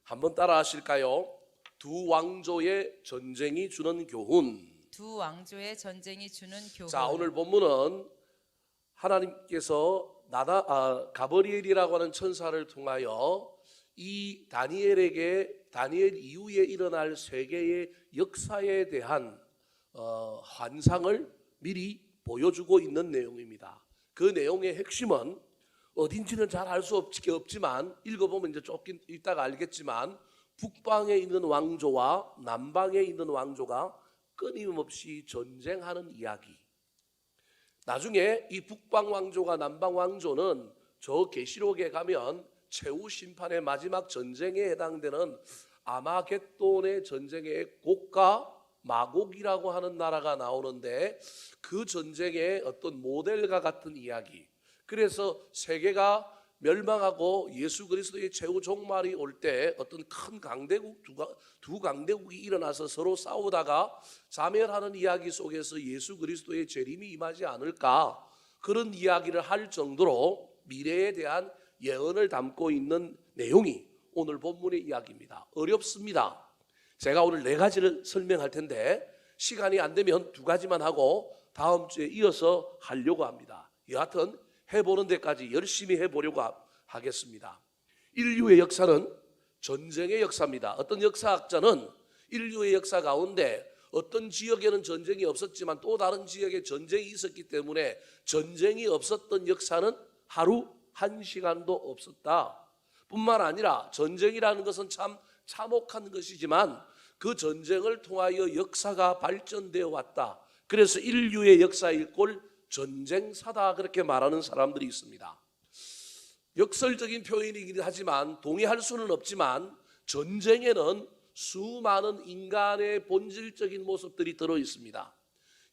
한번 따라 하실까요? 두 왕조의 전쟁이 주는 교훈. 두 왕조의 전쟁이 주는 교훈. 자, 오늘 본문은 하나님께서 가브리엘이라고 하는 천사를 통하여 이 다니엘 이후에 일어날 세계의 역사에 대한 환상을 미리 보여주고 있는 내용입니다. 그 내용의 핵심은 어딘지는 잘 알 수 없지만 읽어보면 이제 조금 이따가 알겠지만 북방에 있는 왕조와 남방에 있는 왕조가 끊임없이 전쟁하는 이야기. 나중에 이 북방 왕조가 남방 왕조는 저 계시록에 가면 최후 심판의 마지막 전쟁에 해당되는 아마겟돈의 전쟁의 고가 마곡이라고 하는 나라가 나오는데 그 전쟁의 어떤 모델과 같은 이야기. 그래서 세계가 멸망하고 예수 그리스도의 최후 종말이 올 때 어떤 큰 강대국 두 강대국이 일어나서 서로 싸우다가 자멸하는 이야기 속에서 예수 그리스도의 재림이 임하지 않을까, 그런 이야기를 할 정도로 미래에 대한 예언을 담고 있는 내용이 오늘 본문의 이야기입니다. 어렵습니다. 제가 오늘 4가지를 설명할 텐데 시간이 안 되면 2가지만 하고 다음 주에 이어서 하려고 합니다. 여하튼 해보는 데까지 열심히 해보려고 하겠습니다. 인류의 역사는 전쟁의 역사입니다. 어떤 역사학자는 인류의 역사 가운데 어떤 지역에는 전쟁이 없었지만 또 다른 지역에 전쟁이 있었기 때문에 전쟁이 없었던 역사는 하루 1시간도 없었다. 뿐만 아니라 전쟁이라는 것은 참 참혹한 것이지만 그 전쟁을 통하여 역사가 발전되어 왔다. 그래서 인류의 역사일 꼴 전쟁사다, 그렇게 말하는 사람들이 있습니다. 역설적인 표현이긴 하지만 동의할 수는 없지만 전쟁에는 수많은 인간의 본질적인 모습들이 들어 있습니다.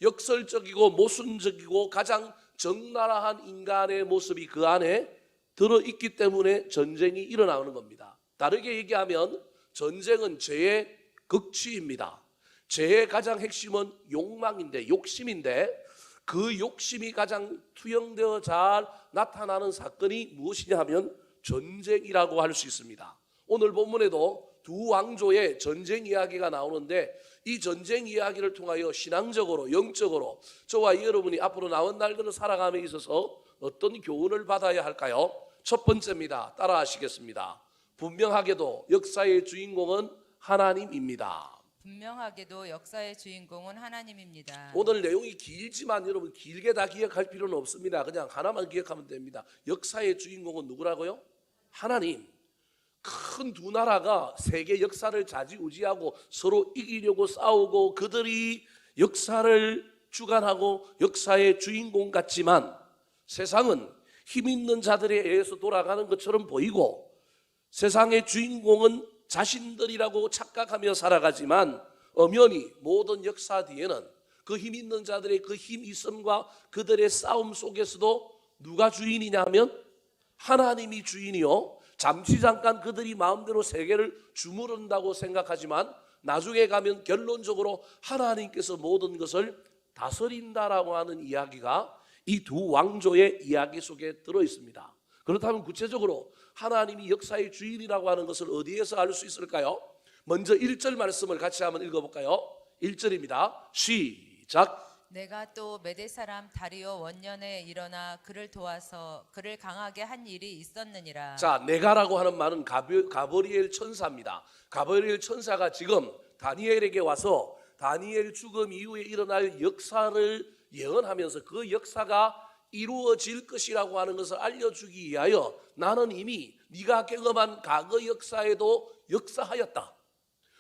역설적이고 모순적이고 가장 적나라한 인간의 모습이 그 안에 들어 있기 때문에 전쟁이 일어나는 겁니다. 다르게 얘기하면 전쟁은 죄의 극치입니다. 죄의 가장 핵심은 욕심인데 그 욕심이 가장 투영되어 잘 나타나는 사건이 무엇이냐 하면 전쟁이라고 할 수 있습니다. 오늘 본문에도 두 왕조의 전쟁 이야기가 나오는데 이 전쟁 이야기를 통하여 신앙적으로 영적으로 저와 여러분이 앞으로 남은 날들을 살아감에 있어서 어떤 교훈을 받아야 할까요? 첫 번째입니다. 따라 하시겠습니다. 분명하게도 역사의 주인공은 하나님입니다. 분명하게도 역사의 주인공은 하나님입니다. 오늘 내용이 길지만 여러분 길게 다 기억할 필요는 없습니다. 그냥 하나만 기억하면 됩니다. 역사의 주인공은 누구라고요? 하나님. 큰 두 나라가 세계 역사를 좌지우지하고 서로 이기려고 싸우고 그들이 역사를 주관하고 역사의 주인공 같지만 세상은 힘 있는 자들에 의해서 돌아가는 것처럼 보이고 세상의 주인공은 자신들이라고 착각하며 살아가지만 엄연히 모든 역사 뒤에는 그 힘 있는 자들의 그 힘 있음과 그들의 싸움 속에서도 누가 주인이냐 하면 하나님이 주인이요, 잠시 잠깐 그들이 마음대로 세계를 주무른다고 생각하지만 나중에 가면 결론적으로 하나님께서 모든 것을 다스린다라고 하는 이야기가 이 두 왕조의 이야기 속에 들어 있습니다. 그렇다면 구체적으로 하나님이 역사의 주인이라고 하는 것을 어디에서 알 수 있을까요? 먼저 1절 말씀을 같이 한번 읽어볼까요? 1절입니다. 시작. 내가 또 메대 사람 다리오 원년에 일어나 그를 도와서 그를 강하게 한 일이 있었느니라. 자, 내가라고 하는 말은 가브리엘 천사입니다. 가브리엘 천사가 지금 다니엘에게 와서 다니엘 죽음 이후에 일어날 역사를 예언하면서 그 역사가 이루어질 것이라고 하는 것을 알려주기 위하여 나는 이미 네가 경험한 과거 역사에도 역사하였다.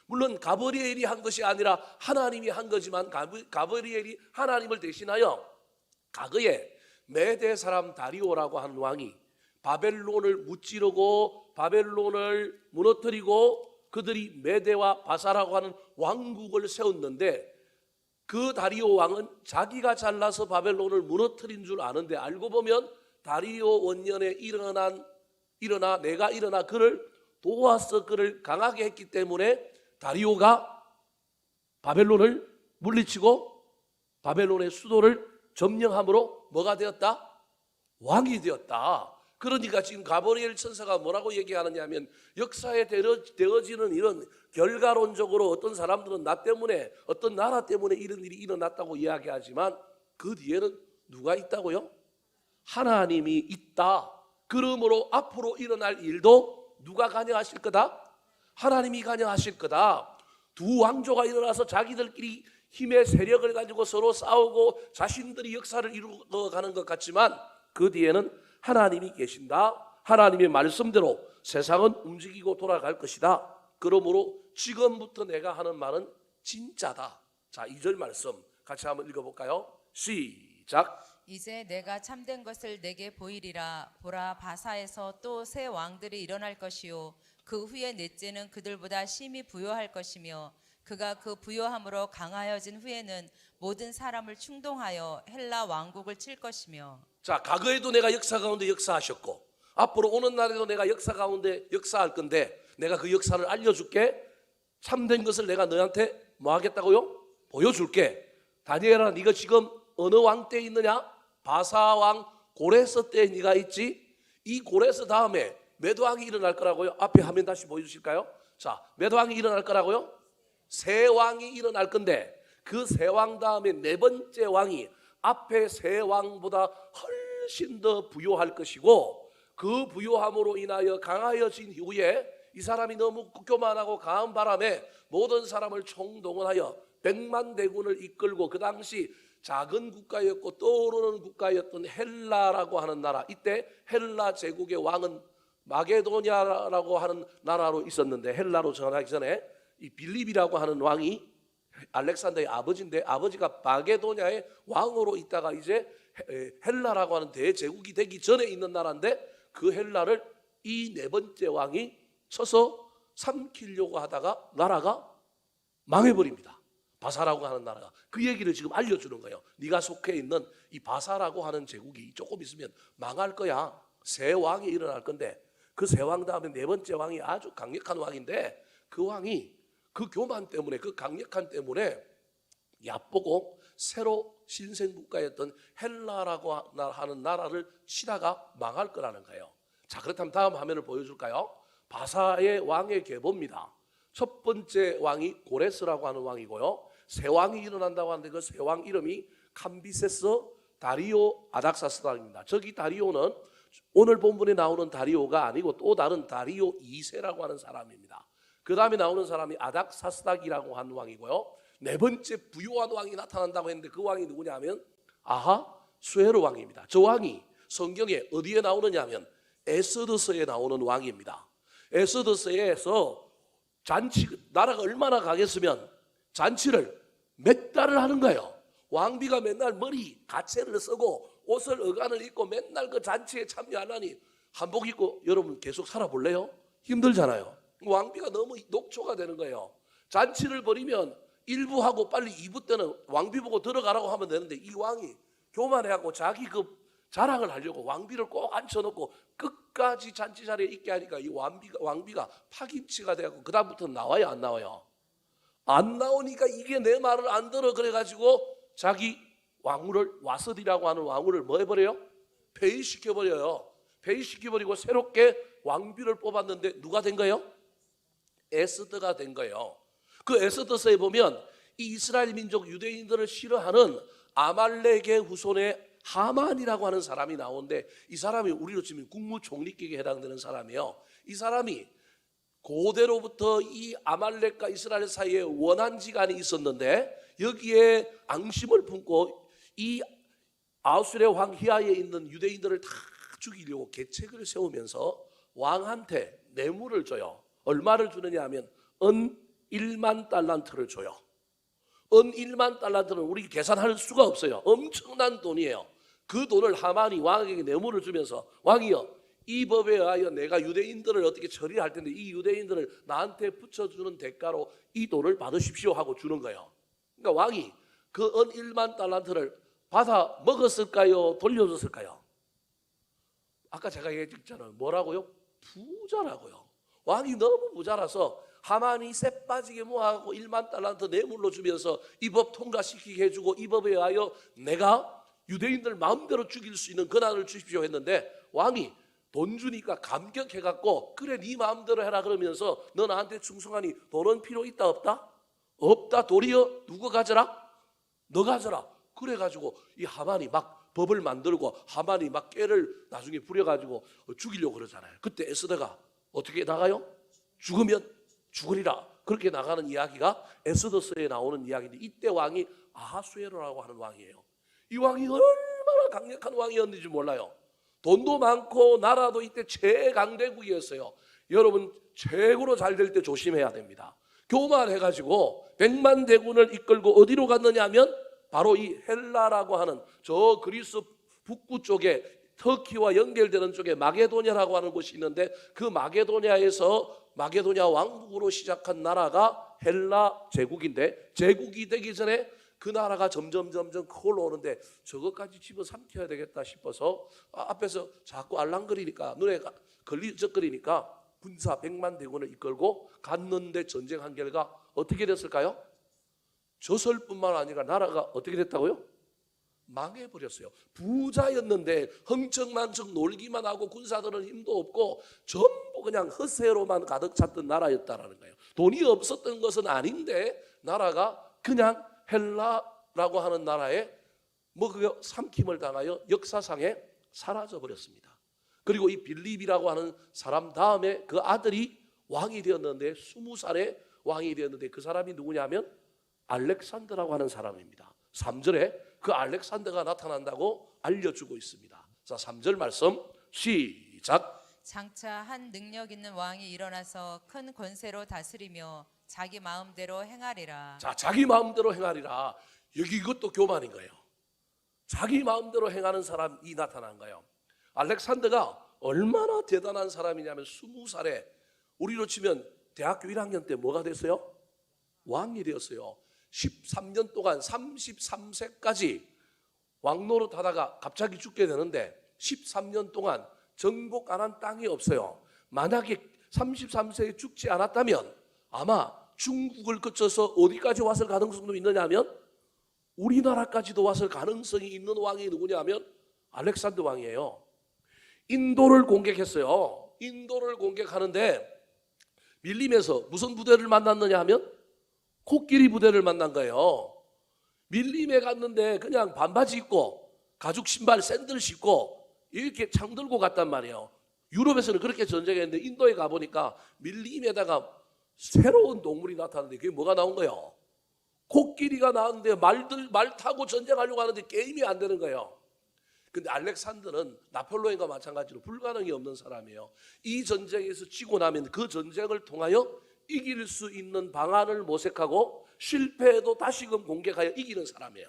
물론 가브리엘이 한 것이 아니라 하나님이 한 거지만 가브리엘이 하나님을 대신하여 과거에 메대 사람 다리오라고 하는 왕이 바벨론을 무찌르고 바벨론을 무너뜨리고 그들이 메대와 바사라고 하는 왕국을 세웠는데 그 다리오 왕은 자기가 잘나서 바벨론을 무너뜨린 줄 아는데 알고 보면 다리오 원년에 내가 일어나 그를 도와서 그를 강하게 했기 때문에 다리오가 바벨론을 물리치고 바벨론의 수도를 점령함으로 뭐가 되었다? 왕이 되었다. 그러니까 지금 가브리엘 천사가 뭐라고 얘기하느냐 하면 역사에 되어지는 이런 결과론적으로 어떤 사람들은 나 때문에 어떤 나라 때문에 이런 일이 일어났다고 이야기하지만 그 뒤에는 누가 있다고요? 하나님이 있다. 그러므로 앞으로 일어날 일도 누가 관여하실 거다? 하나님이 관여하실 거다. 두 왕조가 일어나서 자기들끼리 힘의 세력을 가지고 서로 싸우고 자신들이 역사를 이루어가는 것 같지만 그 뒤에는 하나님이 계신다. 하나님의 말씀대로 세상은 움직이고 돌아갈 것이다. 그러므로 지금부터 내가 하는 말은 진짜다. 자, 2절 말씀 같이 한번 읽어볼까요? 시작. 이제 내가 참된 것을 내게 보이리라. 보라, 바사에서 또 새 왕들이 일어날 것이요 그 후에 넷째는 그들보다 심히 부요할 것이며 그가 그 부요함으로 강하여진 후에는 모든 사람을 충동하여 헬라 왕국을 칠 것이며. 자, 과거에도 내가 역사 가운데 역사하셨고 앞으로 오는 날에도 내가 역사 가운데 역사할 건데 내가 그 역사를 알려줄게. 참된 것을 내가 너한테 뭐 하겠다고요? 보여줄게. 다니엘아, 네가 지금 어느 왕 때에 있느냐? 바사 왕 고레스 때에 네가 있지. 이 고레스 다음에 몇 왕이 일어날 거라고요? 앞에 화면 다시 보여주실까요? 자, 몇 왕이 일어날 거라고요? 세 왕이 일어날 건데 그 세 왕 다음에 네 번째 왕이 앞에 세 왕보다 훨씬 더 부요할 것이고 그 부요함으로 인하여 강하여진 이후에 이 사람이 너무 교만하고 강한 바람에 모든 사람을 총동원하여 100만 대군을 이끌고 그 당시 작은 국가였고 떠오르는 국가였던 헬라라고 하는 나라, 이때 헬라 제국의 왕은 마게도냐라고 하는 나라로 있었는데 헬라로 전하기 전에 이 빌립이라고 하는 왕이 알렉산더의 아버지인데 아버지가 마게도냐의 왕으로 있다가 이제 헬라라고 하는 대제국이 되기 전에 있는 나라인데 그 헬라를 이 네 번째 왕이 쳐서 삼키려고 하다가 나라가 망해버립니다. 바사라고 하는 나라가. 그 얘기를 지금 알려주는 거예요. 네가 속해 있는 이 바사라고 하는 제국이 조금 있으면 망할 거야. 새 왕이 일어날 건데 그 새 왕 다음에 네 번째 왕이 아주 강력한 왕인데 그 왕이 그 교만 때문에 그 강력한 때문에 얕보고 새로 신생국가였던 헬라라고 하는 나라를 치다가 망할 거라는 거예요. 자, 그렇다면 다음 화면을 보여줄까요? 바사의 왕의 계보입니다. 첫 번째 왕이 고레스라고 하는 왕이고요. 새 왕이 일어난다고 하는데 그 새 왕 이름이 캄비세스 다리오 아닥사스다입니다. 저기 다리오는 오늘 본문에 나오는 다리오가 아니고 또 다른 다리오 2세라고 하는 사람입니다. 그 다음에 나오는 사람이 아닥사스닥이라고 하는 왕이고요. 네 번째 부요한 왕이 나타난다고 했는데 그 왕이 누구냐 하면 아하수에로 왕입니다. 저 왕이 성경에 어디에 나오느냐 하면 에스더서에 나오는 왕입니다. 에스더서에서 잔치, 나라가 얼마나 강했으면 잔치를 몇 달을 하는 거예요. 왕비가 맨날 머리 가채를 쓰고 옷을 어간을 입고 맨날 그 잔치에 참여하라니 한복 입고 여러분 계속 살아볼래요? 힘들잖아요. 왕비가 너무 녹초가 되는 거예요. 잔치를 벌이면 1부 하고 빨리 2부 때는 왕비 보고 들어가라고 하면 되는데 이 왕이 교만해하고 자기 그 자랑을 하려고 왕비를 꼭 앉혀놓고 끝까지 잔치 자리에 있게 하니까 이 왕비가 파김치가 돼갖고 그 다음부터는 나와요, 안 나와요? 안 나오니까 이게 내 말을 안 들어. 그래가지고 자기 왕후를 와서디라고 하는 왕후를 뭐 해버려요? 폐위시켜버려요. 폐위시켜버리고 새롭게 왕비를 뽑았는데 누가 된 거예요? 에스더가 된 거예요. 그 에스더서에 보면 이 이스라엘 민족 유대인들을 싫어하는 아말렉의 후손의 하만이라고 하는 사람이 나오는데 이 사람이 우리로 치면 국무총리격에 해당되는 사람이에요. 이 사람이 고대로부터 이 아말렉과 이스라엘 사이에 원한지간이 있었는데 여기에 앙심을 품고 이 아수르의 왕 히야에 있는 유대인들을 다 죽이려고 계책을 세우면서 왕한테 뇌물을 줘요. 얼마를 주느냐 하면 은 1만 달란트를 줘요. 은 1만 달란트는 우리 계산할 수가 없어요. 엄청난 돈이에요. 그 돈을 하만이 왕에게 뇌물을 주면서 왕이여 이 법에 의하여 내가 유대인들을 어떻게 처리할 텐데 이 유대인들을 나한테 붙여주는 대가로 이 돈을 받으십시오 하고 주는 거예요. 그러니까 왕이 그 은 1만 달란트를 받아 먹었을까요? 돌려줬을까요? 아까 제가 얘기했잖아요. 뭐라고요? 부자라고요. 왕이 너무 부자라서 하만이 쎄 빠지게 모아갖고 1만 달란트 뇌물로 주면서 이 법 통과시키게 해주고 이 법에 의하여 내가 유대인들 마음대로 죽일 수 있는 권한을 주십시오 했는데 왕이 돈 주니까 감격해갖고 그래 네 마음대로 해라 그러면서 너 나한테 충성하니 돈은 필요 있다 없다? 없다. 도리어 누가 가져라? 너 가져라. 그래가지고 이 하만이 막 법을 만들고 하만이 막 깨를 나중에 부려가지고 죽이려고 그러잖아요. 그때 에스더가 어떻게 나가요? 죽으면 죽으리라. 그렇게 나가는 이야기가 에스더서에 나오는 이야기인데 이때 왕이 아하수에로라고 하는 왕이에요. 이 왕이 얼마나 강력한 왕이었는지 몰라요. 돈도 많고 나라도 이때 최강대국이었어요. 여러분 최고로 잘 될 때 조심해야 됩니다. 교만해가지고 100만 대군을 이끌고 어디로 갔느냐 하면 바로 이 헬라라고 하는 저 그리스 북부 쪽에 터키와 연결되는 쪽에 마게도냐라고 하는 곳이 있는데 그 마게도냐에서 마게도냐 왕국으로 시작한 나라가 헬라 제국인데 제국이 되기 전에 그 나라가 점점 커 올라오는데 저것까지 집어삼켜야 되겠다 싶어서 앞에서 자꾸 알랑거리니까 눈에 걸리적거리니까 군사 100만 대군을 이끌고 갔는데 전쟁한 결과 어떻게 됐을까요? 졌을뿐만 아니라 나라가 어떻게 됐다고요? 망해버렸어요. 부자였는데 흥청망청 놀기만 하고 군사들은 힘도 없고 전부 그냥 허세로만 가득 찼던 나라였다라는 거예요. 돈이 없었던 것은 아닌데 나라가 그냥 헬라라고 하는 나라에 그게 삼킴을 당하여 역사상에 사라져 버렸습니다. 그리고 이 빌립이라고 하는 사람 다음에 그 아들이 왕이 되었는데 20살에 왕이 되었는데 그 사람이 누구냐면 알렉산더라고 하는 사람입니다. 3절에 그 알렉산더가 나타난다고 알려주고 있습니다. 자, 3절 말씀 시작. 장차 한 능력 있는 왕이 일어나서 큰 권세로 다스리며 자기 마음대로 행하리라. 자, 자기 마음대로 행하리라. 여기 이것도 교만인 거예요. 자기 마음대로 행하는 사람이 나타난 거예요. 알렉산더가 얼마나 대단한 사람이냐면 20살에 우리로 치면 대학교 1학년 때 뭐가 됐어요? 왕이 되었어요. 13년 동안 33세까지 왕노릇 하다가 갑자기 죽게 되는데 13년 동안 정복 안 한 땅이 없어요. 만약에 33세에 죽지 않았다면 아마 중국을 거쳐서 어디까지 왔을 가능성도 있느냐 하면 우리나라까지도 왔을 가능성이 있는 왕이 누구냐 하면 알렉산더 왕이에요. 인도를 공격했어요. 인도를 공격하는데 밀림에서 무슨 부대를 만났느냐 하면 코끼리 부대를 만난 거예요. 밀림에 갔는데 그냥 반바지 입고 가죽 신발 샌들 신고 이렇게 창 들고 갔단 말이에요. 유럽에서는 그렇게 전쟁했는데 인도에 가보니까 밀림에다가 새로운 동물이 나타났는데 그게 뭐가 나온 거예요? 코끼리가 나왔는데 말 타고 전쟁하려고 하는데 게임이 안 되는 거예요. 근데 알렉산더는 나폴레옹과 마찬가지로 불가능이 없는 사람이에요. 이 전쟁에서 지고 나면 그 전쟁을 통하여 이길 수 있는 방안을 모색하고 실패해도 다시금 공격하여 이기는 사람이에요.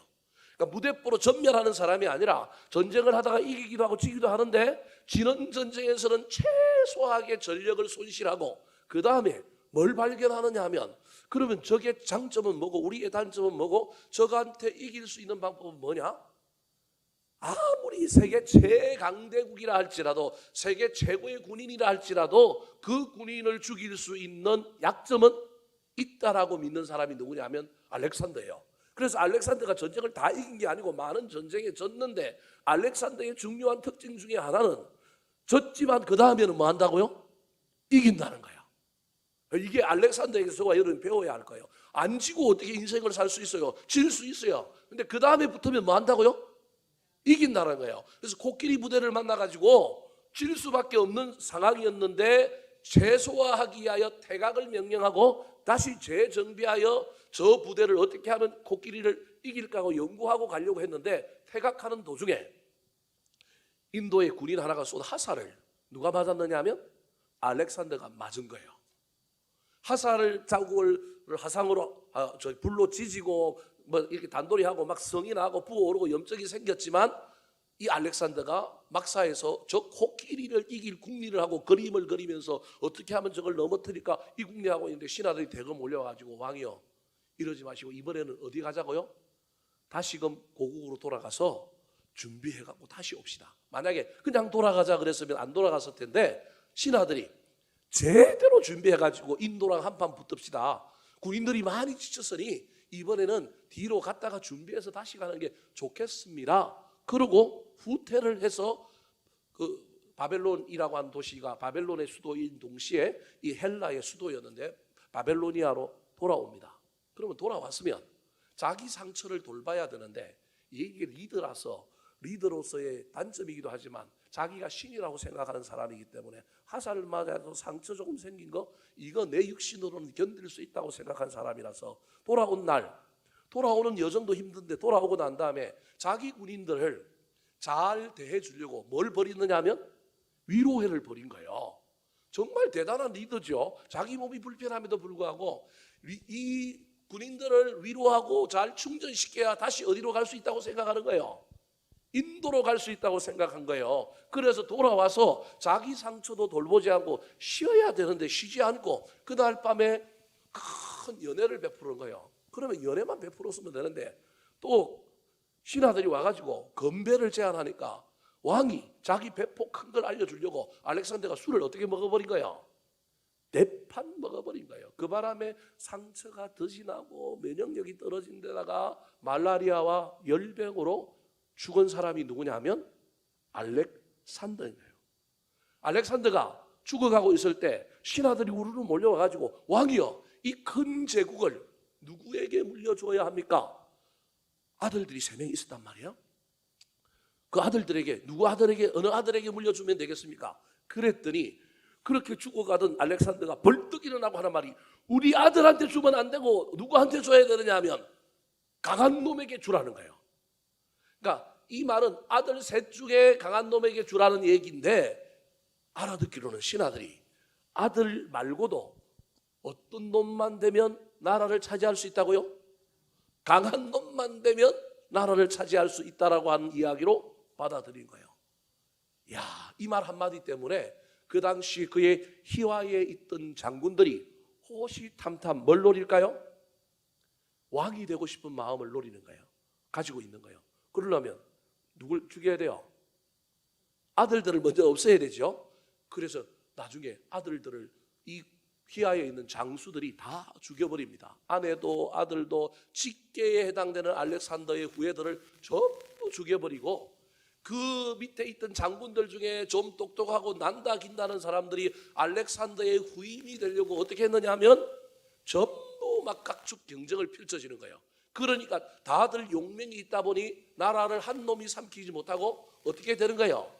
그러니까 무대뽀로 전멸하는 사람이 아니라 전쟁을 하다가 이기기도 하고 지기도 하는데 지는 전쟁에서는 최소하게 전력을 손실하고 그 다음에 뭘 발견하느냐 하면 그러면 적의 장점은 뭐고 우리의 단점은 뭐고 적한테 이길 수 있는 방법은 뭐냐? 아무리 세계 최강대국이라 할지라도 세계 최고의 군인이라 할지라도 그 군인을 죽일 수 있는 약점은 있다라고 믿는 사람이 누구냐 하면 알렉산더예요. 그래서 알렉산더가 전쟁을 다 이긴 게 아니고 많은 전쟁에 졌는데 알렉산더의 중요한 특징 중에 하나는 졌지만 그 다음에는 뭐 한다고요? 이긴다는 거예요. 이게 알렉산더에게서 여러분 배워야 할 거예요. 안 지고 어떻게 인생을 살 수 있어요? 질 수 있어요. 근데 그 다음에 붙으면 뭐 한다고요? 이긴다는 거예요. 그래서 코끼리 부대를 만나가지고 질 수밖에 없는 상황이었는데 최소화하기 위하여 퇴각을 명령하고 다시 재정비하여 저 부대를 어떻게 하면 코끼리를 이길까 하고 연구하고 가려고 했는데 퇴각하는 도중에 인도의 군인 하나가 쏜 화살을 누가 맞았느냐 하면 알렉산더가 맞은 거예요. 화살을 자국을 화상으로 불로 지지고 뭐 이렇게 단도리하고 막 성이 나고 부어오르고 염증이 생겼지만 이 알렉산더가 막사에서 저 코끼리를 이길 궁리를 하고 그림을 그리면서 어떻게 하면 저걸 넘어뜨릴까 이 궁리하고 있는데 신하들이 대거 몰려가지고 왕이요 이러지 마시고 이번에는 어디 가자고요? 다시금 고국으로 돌아가서 준비해갖고 다시 옵시다. 만약에 그냥 돌아가자 그랬으면 안 돌아갔을 텐데 신하들이 제대로 준비해가지고 인도랑 한판 붙읍시다. 군인들이 많이 지쳤으니 이번에는 뒤로 갔다가 준비해서 다시 가는 게 좋겠습니다. 그리고 후퇴를 해서 그 바벨론이라고 하는 도시가 바벨론의 수도인 동시에 이 헬라의 수도였는데 바벨로니아로 돌아옵니다. 그러면 돌아왔으면 자기 상처를 돌봐야 되는데 이게 리더로서의 단점이기도 하지만 자기가 신이라고 생각하는 사람이기 때문에 화살을 맞아서 상처 조금 생긴 거 이거 내 육신으로는 견딜 수 있다고 생각한 사람이라서 돌아오는 여정도 힘든데 돌아오고 난 다음에 자기 군인들을 잘 대해 주려고 뭘 벌이느냐 하면 위로회를 벌인 거예요. 정말 대단한 리더죠. 자기 몸이 불편함에도 불구하고 이 군인들을 위로하고 잘 충전시켜야 다시 어디로 갈 수 있다고 생각하는 거예요. 인도로 갈 수 있다고 생각한 거예요. 그래서 돌아와서 자기 상처도 돌보지 않고 쉬어야 되는데 쉬지 않고 그날 밤에 큰 연회를 베푸는 거예요. 그러면 연회만 베풀었으면 되는데 또 신하들이 와가지고 건배를 제안하니까 왕이 자기 배포 큰 걸 알려주려고 알렉산더가 술을 어떻게 먹어버린 거예요? 4판 먹어버린 거예요. 그 바람에 상처가 덧이 나고 면역력이 떨어진 데다가 말라리아와 열병으로 죽은 사람이 누구냐 하면 알렉산더인 거예요. 알렉산더가 죽어가고 있을 때 신하들이 우르르 몰려와가지고 왕이여 이 큰 제국을 누구에게 물려줘야 합니까? 아들들이 3명이 있었단 말이에요. 그 아들들에게 어느 아들에게 물려주면 되겠습니까? 그랬더니 그렇게 죽어가던 알렉산더가 벌떡 일어나고 하는 말이 우리 아들한테 주면 안 되고 누구한테 줘야 되느냐 하면 강한 놈에게 주라는 거예요. 그러니까 이 말은 아들 셋 중에 강한 놈에게 주라는 얘기인데 알아듣기로는 신하들이 아들 말고도 어떤 놈만 되면 나라를 차지할 수 있다고요? 강한 놈만 되면 나라를 차지할 수 있다라고 하는 이야기로 받아들인 거예요. 이 말 한마디 때문에 그 당시 그의 희화에 있던 장군들이 호시탐탐 뭘 노릴까요? 왕이 되고 싶은 마음을 노리는 거예요. 가지고 있는 거예요. 그러려면 누굴 죽여야 돼요? 아들들을 먼저 없애야 되죠. 그래서 나중에 아들들을 이 희하에 있는 장수들이 다 죽여버립니다. 아내도 아들도 직계에 해당되는 알렉산더의 후예들을 전부 죽여버리고 그 밑에 있던 장군들 중에 좀 똑똑하고 난다 긴다는 사람들이 알렉산더의 후임이 되려고 어떻게 했느냐 하면 전부 막 각축 경쟁을 펼쳐지는 거예요. 그러니까 다들 용맹이 있다 보니 나라를 한 놈이 삼키지 못하고 어떻게 되는 거예요?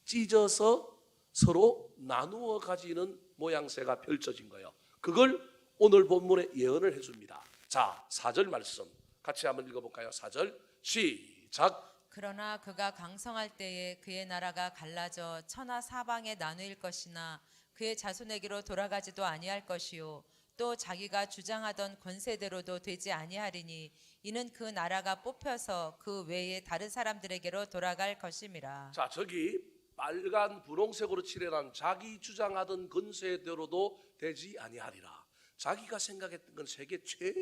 찢어서 서로 나누어 가지는 모양새가 펼쳐진 거예요. 그걸 오늘 본문에 예언을 해줍니다. 자, 4절 말씀 같이 한번 읽어볼까요? 4절 시작. 그러나 그가 강성할 때에 그의 나라가 갈라져 천하 사방에 나누일 것이나 그의 자손에게로 돌아가지도 아니할 것이요 또 자기가 주장하던 권세대로도 되지 아니하리니 이는 그 나라가 뽑혀서 그 외에 다른 사람들에게로 돌아갈 것임이라. 자, 저기 빨간 분홍색으로 칠해난 자기 주장하던 권세대로도 되지 아니하리라. 자기가 생각했던 건 세계 최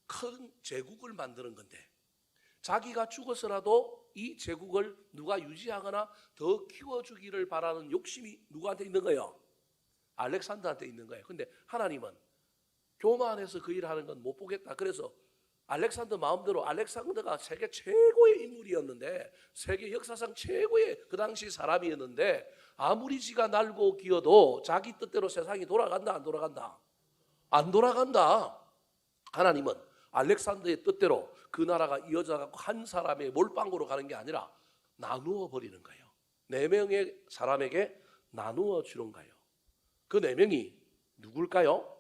큰 제국을 만드는 건데 자기가 죽어서라도 이 제국을 누가 유지하거나 더 키워주기를 바라는 욕심이 누구한테 있는 거예요? 알렉산더한테 있는 거예요. 근데 하나님은 교만해서 그 일을 하는 건 못 보겠다. 그래서 알렉산더 마음대로 알렉산더가 세계 최고의 인물이었는데 세계 역사상 최고의 그 당시 사람이었는데 아무리 지가 날고 기어도 자기 뜻대로 세상이 돌아간다 안 돌아간다? 안 돌아간다. 하나님은 알렉산더의 뜻대로 그 나라가 이어져가고 한 사람의 몰빵으로 가는 게 아니라 나누어 버리는 거예요. 4명의 사람에게 나누어 주는 거예요. 그 4명이 누굴까요?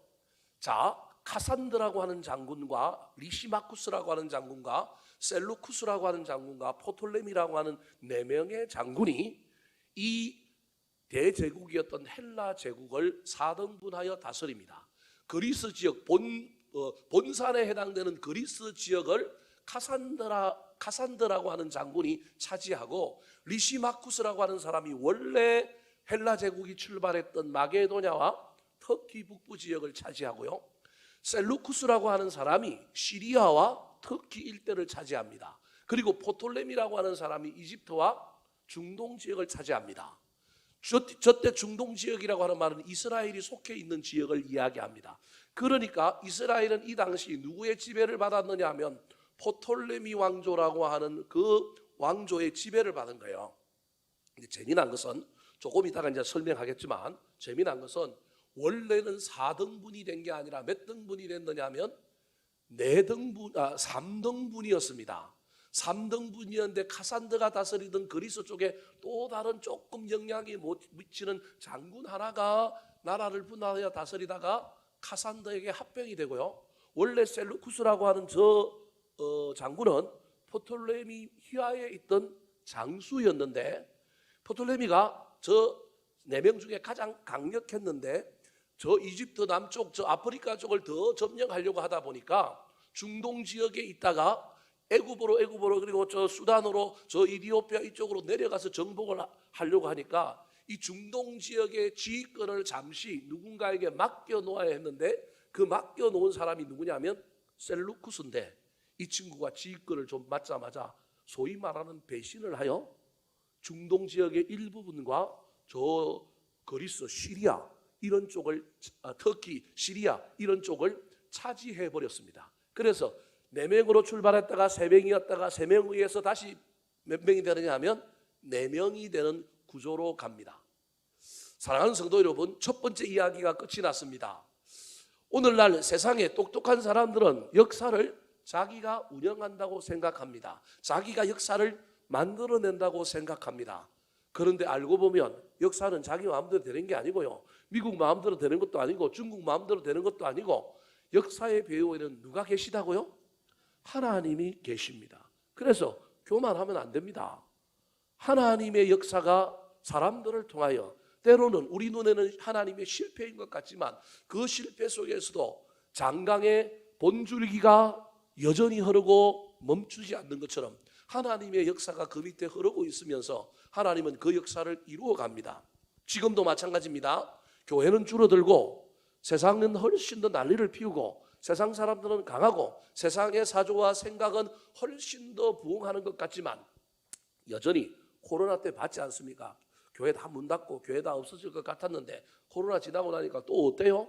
자, 카산드라고 하는 장군과 리시마쿠스라고 하는 장군과 셀루쿠스라고 하는 장군과 포톨레미라고 하는 4명의 장군이 이 대제국이었던 헬라 제국을 4등분하여 다스립니다. 그리스 지역 본산에 해당되는 그리스 지역을 카산드라고 하는 장군이 차지하고 리시마쿠스라고 하는 사람이 원래 헬라 제국이 출발했던 마게도냐와 터키 북부 지역을 차지하고요. 셀루쿠스라고 하는 사람이 시리아와 터키 일대를 차지합니다. 그리고 포톨레미라고 하는 사람이 이집트와 중동 지역을 차지합니다. 저때 중동 지역이라고 하는 말은 이스라엘이 속해 있는 지역을 이야기합니다. 그러니까 이스라엘은 이 당시 누구의 지배를 받았느냐 하면 포톨레미 왕조라고 하는 그 왕조의 지배를 받은 거예요. 근데 재미난 것은 조금 이따가 이제 설명하겠지만 재미난 것은 원래는 4등분이 된 게 아니라 몇 등분이 됐느냐면 3등분이었습니다. 3등분이었는데 카산드가 다스리던 그리스 쪽에 또 다른 조금 영향이 미치는 장군 하나가 나라를 분할하여 다스리다가 카산드에게 합병이 되고요. 원래 셀루쿠스라고 하는 장군은 포톨레미 휘하에 있던 장수였는데 포톨레미가 저 4명 중에 가장 강력했는데 저 이집트 남쪽 저 아프리카 쪽을 더 점령하려고 하다 보니까 중동 지역에 있다가 애굽으로 그리고 저 수단으로 저 이디오피아 이쪽으로 내려가서 정복을 하려고 하니까 이 중동 지역의 지휘권을 잠시 누군가에게 맡겨 놓아야 했는데 그 맡겨 놓은 사람이 누구냐면 셀루쿠스인데 이 친구가 지휘권을 좀 맡자마자 소위 말하는 배신을 하여 중동 지역의 일부분과 저 그리스, 시리아 이런 쪽을 터키, 시리아 이런 쪽을 차지해 버렸습니다. 그래서 4명으로 출발했다가 3명이었다가 3명 의해서 다시 몇 명이 되느냐 하면 4명이 되는 구조로 갑니다. 사랑하는 성도 여러분, 첫 번째 이야기가 끝이 났습니다. 오늘날 세상에 똑똑한 사람들은 역사를 자기가 운영한다고 생각합니다. 자기가 역사를 만들어낸다고 생각합니다. 그런데 알고 보면 역사는 자기 마음대로 되는 게 아니고요, 미국 마음대로 되는 것도 아니고 중국 마음대로 되는 것도 아니고 역사의 배후에는 누가 계시다고요? 하나님이 계십니다. 그래서 교만하면 안 됩니다. 하나님의 역사가 사람들을 통하여 때로는 우리 눈에는 하나님의 실패인 것 같지만 그 실패 속에서도 장강의 본줄기가 여전히 흐르고 멈추지 않는 것처럼 하나님의 역사가 그 밑에 흐르고 있으면서 하나님은 그 역사를 이루어 갑니다. 지금도 마찬가지입니다. 교회는 줄어들고 세상은 훨씬 더 난리를 피우고 세상 사람들은 강하고 세상의 사조와 생각은 훨씬 더 부흥하는 것 같지만 여전히 코로나 때 봤지 않습니까? 교회 다 문 닫고 교회 다 없어질 것 같았는데 코로나 지나고 나니까 또 어때요?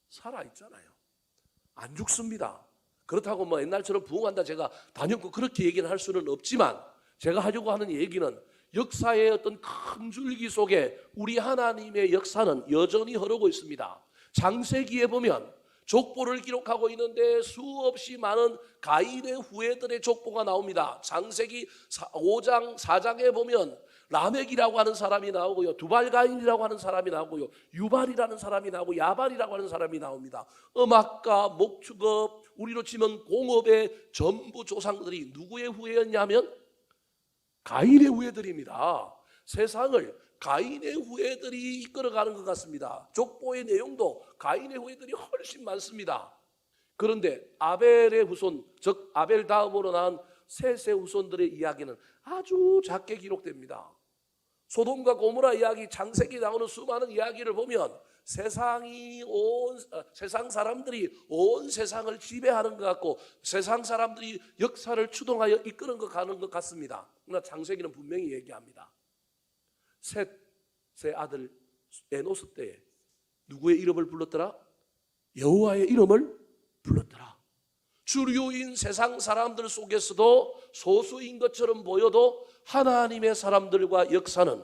살아있잖아요. 안 죽습니다. 그렇다고 뭐 옛날처럼 부흥한다 제가 단연코 그렇게 얘기는 할 수는 없지만 제가 하려고 하는 얘기는 역사의 어떤 큰 줄기 속에 우리 하나님의 역사는 여전히 흐르고 있습니다. 창세기에 보면 족보를 기록하고 있는데 수없이 많은 가인의 후예들의 족보가 나옵니다. 창세기 5장 4장에 보면 라멕이라고 하는 사람이 나오고요, 두발가인이라고 하는 사람이 나오고요, 유발이라는 사람이 나오고 야발이라고 하는 사람이 나옵니다. 음악가, 목축업, 우리로 치면 공업의 전부 조상들이 누구의 후예였냐면 가인의 후예들입니다. 세상을 가인의 후예들이 이끌어가는 것 같습니다. 족보의 내용도 가인의 후예들이 훨씬 많습니다. 그런데 아벨의 후손, 즉 아벨 다음으로 낳은 셋의 후손들의 이야기는 아주 작게 기록됩니다. 소돔과 고모라 이야기, 창세기 나오는 수많은 이야기를 보면 세상 사람들이 온 세상을 지배하는 것 같고 세상 사람들이 역사를 추동하여 이끄는 것 가는 것 같습니다. 그러나 창세기는 분명히 얘기합니다. 셋의 아들 에노스 때에 누구의 이름을 불렀더라? 여호와의 이름을 불렀더라. 주류인 세상 사람들 속에서도 소수인 것처럼 보여도 하나님의 사람들과 역사는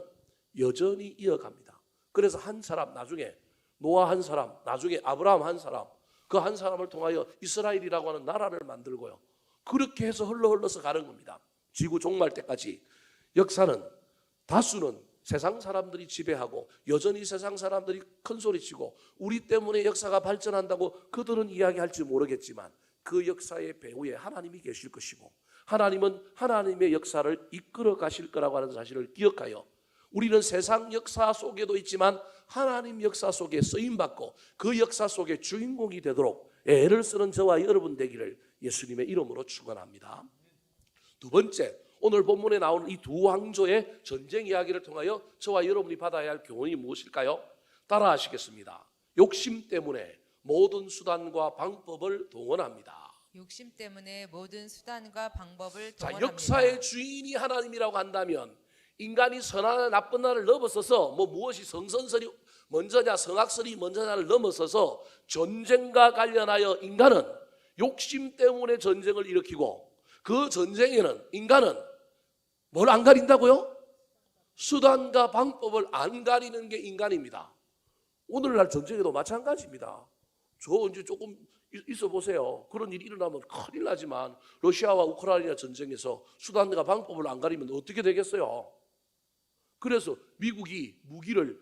여전히 이어갑니다. 그래서 한 사람, 나중에 노아 한 사람, 나중에 아브라함 한 사람, 그 한 사람을 통하여 이스라엘이라고 하는 나라를 만들고요, 그렇게 해서 흘러서 가는 겁니다. 지구 종말 때까지 역사는 다수는 세상 사람들이 지배하고 여전히 세상 사람들이 큰 소리치고 우리 때문에 역사가 발전한다고 그들은 이야기할지 모르겠지만 그 역사의 배후에 하나님이 계실 것이고 하나님은 하나님의 역사를 이끌어 가실 거라고 하는 사실을 기억하여 우리는 세상 역사 속에도 있지만 하나님 역사 속에 쓰임받고 그 역사 속에 주인공이 되도록 애를 쓰는 저와 여러분 되기를 예수님의 이름으로 축원합니다. 두 번째, 오늘 본문에 나오는 이 두 왕조의 전쟁 이야기를 통하여 저와 여러분이 받아야 할 교훈이 무엇일까요? 따라 하시겠습니다. 욕심 때문에 모든 수단과 방법을 동원합니다. 욕심 때문에 모든 수단과 방법을 자, 동원합니다. 역사의 주인이 하나님이라고 한다면 인간이 선하나 나쁜 나를 넘어서서 무엇이 성선설이 먼저냐 성악설이 먼저냐를 넘어서서 전쟁과 관련하여 인간은 욕심 때문에 전쟁을 일으키고 그 전쟁에는 인간은 뭘 안 가린다고요? 수단과 방법을 안 가리는 게 인간입니다. 오늘날 전쟁에도 마찬가지입니다. 저 이제 조금 있어 보세요. 그런 일이 일어나면 큰일 나지만 러시아와 우크라이나 전쟁에서 수단과 방법을 안 가리면 어떻게 되겠어요? 그래서 미국이 무기를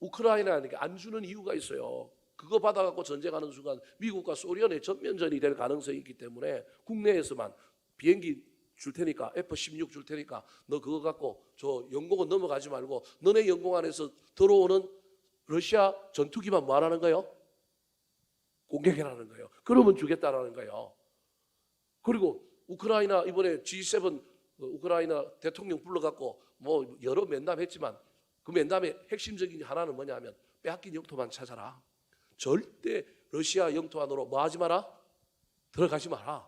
우크라이나에게 안 주는 이유가 있어요. 그거 받아갖고 전쟁하는 순간 미국과 소련의 전면전이 될 가능성이 있기 때문에 국내에서만 비행기 줄 테니까 F-16 줄 테니까 너 그거 갖고 저 영공은 넘어가지 말고 너네 영공 안에서 들어오는 러시아 전투기만 뭐 하라는 거예요? 공격해라는 거예요. 그러면 주겠다라는 거예요. 그리고 우크라이나 이번에 G7 우크라이나 대통령 불러갖고 뭐 여러 면담했지만 그 면담의 핵심적인 하나는 뭐냐면 빼앗긴 영토만 찾아라. 절대 러시아 영토 안으로 뭐 하지 마라? 들어가지 마라.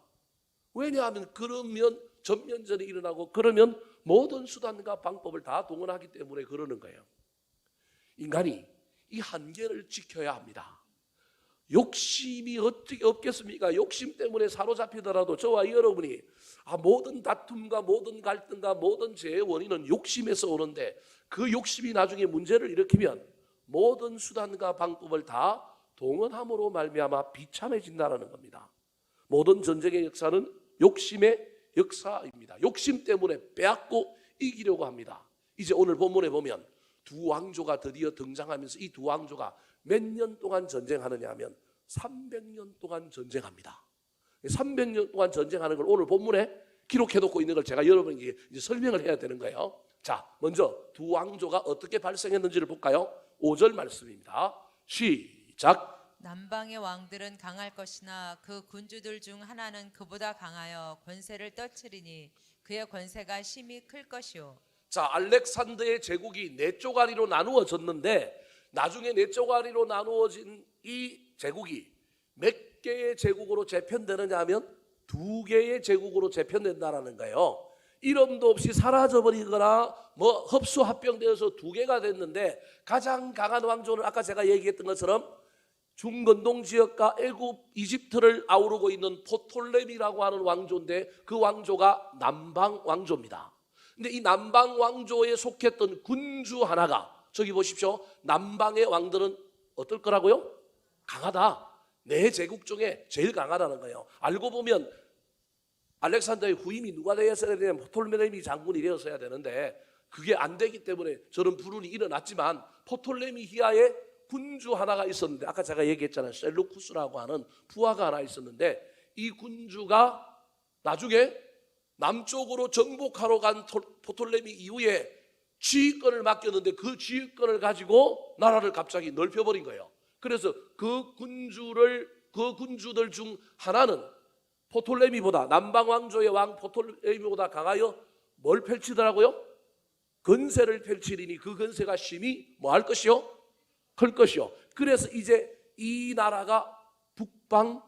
왜냐하면 그러면 전면전이 일어나고 그러면 모든 수단과 방법을 다 동원하기 때문에 그러는 거예요. 인간이 이 한계를 지켜야 합니다. 욕심이 어떻게 없겠습니까? 욕심 때문에 사로잡히더라도 저와 여러분이 모든 다툼과 모든 갈등과 모든 죄의 원인은 욕심에서 오는데 그 욕심이 나중에 문제를 일으키면 모든 수단과 방법을 다 동원함으로 말미암아 비참해진다는 겁니다. 모든 전쟁의 역사는 욕심의 역사입니다. 욕심 때문에 빼앗고 이기려고 합니다. 이제 오늘 본문에 보면 두 왕조가 드디어 등장하면서 이 두 왕조가 몇 년 동안 전쟁하느냐 하면 300년 동안 전쟁합니다. 300년 동안 전쟁하는 걸 오늘 본문에 기록해놓고 있는 걸 제가 여러분에게 이제 설명을 해야 되는 거예요. 자, 먼저 두 왕조가 어떻게 발생했는지를 볼까요? 5절 말씀입니다. 시작. 남방의 왕들은 강할 것이나 그 군주들 중 하나는 그보다 강하여 권세를 떨치리니 그의 권세가 심히 클 것이요. 자, 알렉산더의 제국이 네 쪼가리로 나누어졌는데 나중에 네 쪼가리로 나누어진 이 제국이 몇 개의 제국으로 재편되느냐 하면 두 개의 제국으로 재편된다는 거예요. 이름도 없이 사라져버리거나 뭐 흡수합병되어서 두 개가 됐는데 가장 강한 왕조는 아까 제가 얘기했던 것처럼 중건동 지역과 애굽, 이집트를 아우르고 있는 포톨레미라고 하는 왕조인데 그 왕조가 남방 왕조입니다. 근데 이 남방 왕조에 속했던 군주 하나가 저기 보십시오. 남방의 왕들은 어떨 거라고요? 강하다. 네 제국 중에 제일 강하다는 거예요. 알고 보면 알렉산더의 후임이 누가 되었어야 되냐면 포톨레미 장군이 되었어야 되는데 그게 안 되기 때문에 저런 불운이 일어났지만 포톨레미 이하에 군주 하나가 있었는데 아까 제가 얘기했잖아요. 셀루쿠스라고 하는 부하가 하나 있었는데 이 군주가 나중에 남쪽으로 정복하러 간 포톨레미 이후에 지휘권을 맡겼는데 그 지휘권을 가지고 나라를 갑자기 넓혀버린 거예요. 그래서 그 군주들 중 하나는 포톨레미보다 남방 왕조의 왕 포톨레미보다 강하여 뭘 펼치더라고요? 건세를 펼치리니 그 건세가 심히 뭐 할 것이요? 클 것이요. 그래서 이제 이 나라가 북방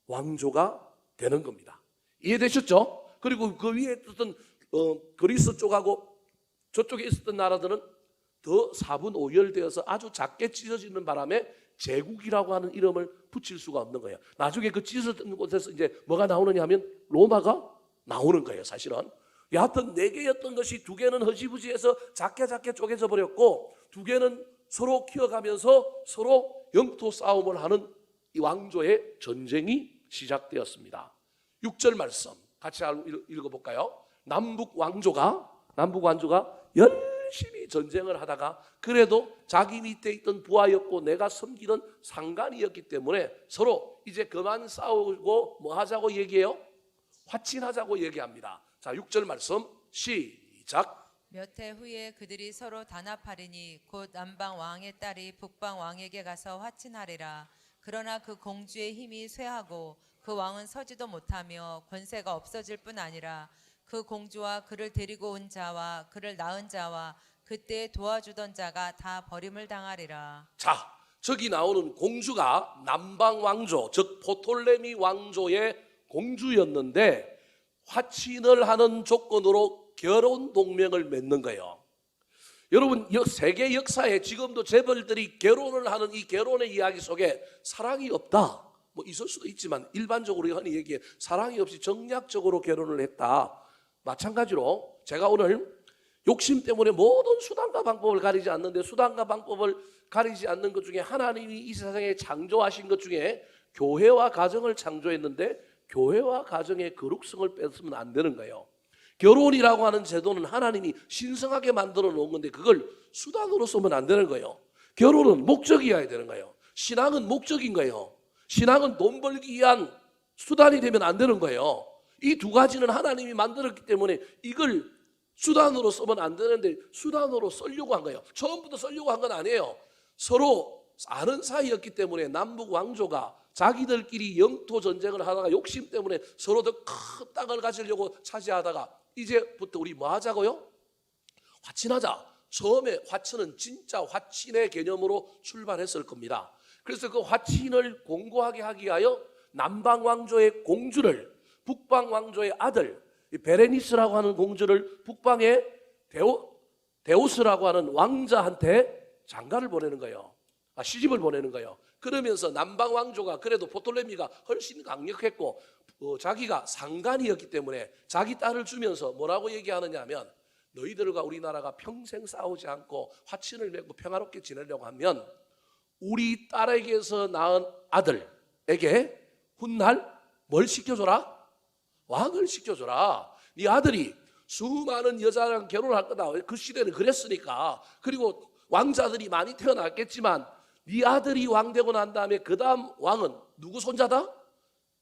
왕조가 되는 겁니다. 이해되셨죠? 그리고 그 위에 있었던 그리스 쪽하고 저쪽에 있었던 나라들은 더 4분 5열 아주 작게 찢어지는 바람에 제국이라고 하는 이름을 붙일 수가 없는 거예요. 나중에 그 찢어졌던 곳에서 이제 뭐가 나오느냐 하면 로마가 나오는 거예요, 사실은. 여하튼 4개였던 것이 2개는 허지부지해서 작게 쪼개져 버렸고 2개는 서로 키워가면서 서로 영토 싸움을 하는 이 왕조의 전쟁이 시작되었습니다. 6절 말씀 같이 읽어볼까요? 남북 왕조가 열심히 전쟁을 하다가 그래도 자기 밑에 있던 부하였고 내가 섬기던 상관이었기 때문에 서로 이제 그만 싸우고 뭐 하자고 얘기해요? 화친하자고 얘기합니다. 자, 6절 말씀 시작. 몇 해 후에 그들이 서로 단합하리니 곧 남방 왕의 딸이 북방 왕에게 가서 화친하리라. 그러나 그 공주의 힘이 쇠하고 그 왕은 서지도 못하며 권세가 없어질 뿐 아니라 그 공주와 그를 데리고 온 자와 그를 낳은 자와 그때 도와주던 자가 다 버림을 당하리라. 자, 저기 나오는 공주가 남방 왕조, 즉 포톨레미 왕조의 공주였는데 화친을 하는 조건으로 결혼 동맹을 맺는 거예요. 여러분, 세계 역사에 지금도 재벌들이 결혼을 하는 이 결혼의 이야기 속에 사랑이 없다. 뭐 있을 수도 있지만 일반적으로 흔히 얘기해 사랑이 없이 정략적으로 결혼을 했다. 마찬가지로 제가 오늘 욕심 때문에 모든 수단과 방법을 가리지 않는데, 수단과 방법을 가리지 않는 것 중에 하나님이 이 세상에 창조하신 것 중에 교회와 가정을 창조했는데, 교회와 가정의 거룩성을 뺏으면 안 되는 거예요. 결혼이라고 하는 제도는 하나님이 신성하게 만들어 놓은 건데 그걸 수단으로 쓰면 안 되는 거예요. 결혼은 목적이어야 되는 거예요. 신앙은 목적인 거예요. 신앙은 돈 벌기 위한 수단이 되면 안 되는 거예요. 이 두 가지는 하나님이 만들었기 때문에 이걸 수단으로 쓰면 안 되는데 수단으로 쓰려고 한 거예요. 처음부터 쓰려고 한 건 아니에요. 서로 아는 사이였기 때문에 남북 왕조가 자기들끼리 영토 전쟁을 하다가 욕심 때문에 서로 더 큰 땅을 가지려고 차지하다가 이제부터 우리 뭐 하자고요? 화친하자. 처음에 화친은 진짜 화친의 개념으로 출발했을 겁니다. 그래서 그 화친을 공고하게 하기 위하여 남방 왕조의 공주를 북방 왕조의 아들 베레니스라고 하는 공주를 북방의 데오스라고 하는 왕자한테 장가를 보내는 거예요. 시집을 보내는 거예요. 그러면서 남방 왕조가 그래도 포톨레미가 훨씬 강력했고 자기가 상간이었기 때문에 자기 딸을 주면서 뭐라고 얘기하느냐 하면, 너희들과 우리나라가 평생 싸우지 않고 화친을 맺고 평화롭게 지내려고 하면 우리 딸에게서 낳은 아들에게 훗날 뭘 시켜줘라? 왕을 시켜줘라. 네 아들이 수많은 여자랑 결혼할 거다. 그 시대는 그랬으니까. 그리고 왕자들이 많이 태어났겠지만 네 아들이 왕 되고 난 다음에 그 다음 왕은 누구 손자다?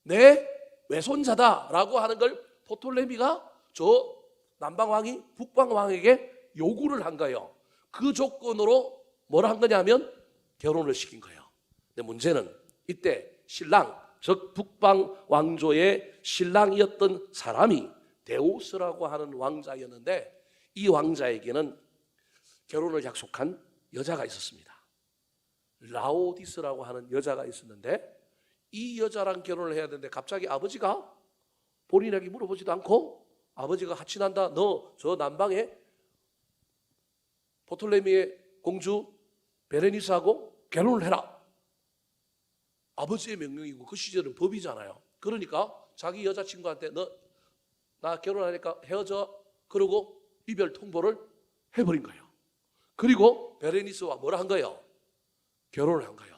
내 외손자다라고 하는 걸 포톨레미가 저 남방왕이 북방왕에게 요구를 한 거예요. 그 조건으로 뭘 한 거냐면 결혼을 시킨 거예요. 근데 문제는 이때 신랑, 즉 북방 왕조의 신랑이었던 사람이 데우스라고 하는 왕자였는데, 이 왕자에게는 결혼을 약속한 여자가 있었습니다. 라오디스라고 하는 여자가 있었는데, 이 여자랑 결혼을 해야 되는데 갑자기 아버지가 본인에게 물어보지도 않고 아버지가 하친한다. 너 저 남방에 포톨레미의 공주 베레니스하고 결혼을 해라. 아버지의 명령이고 그 시절은 법이잖아요. 그러니까 자기 여자친구한테 너 나 결혼하니까 헤어져. 그러고 이별 통보를 해버린 거예요. 그리고 베레니스와 뭐라 한 거예요? 결혼을 한 거예요.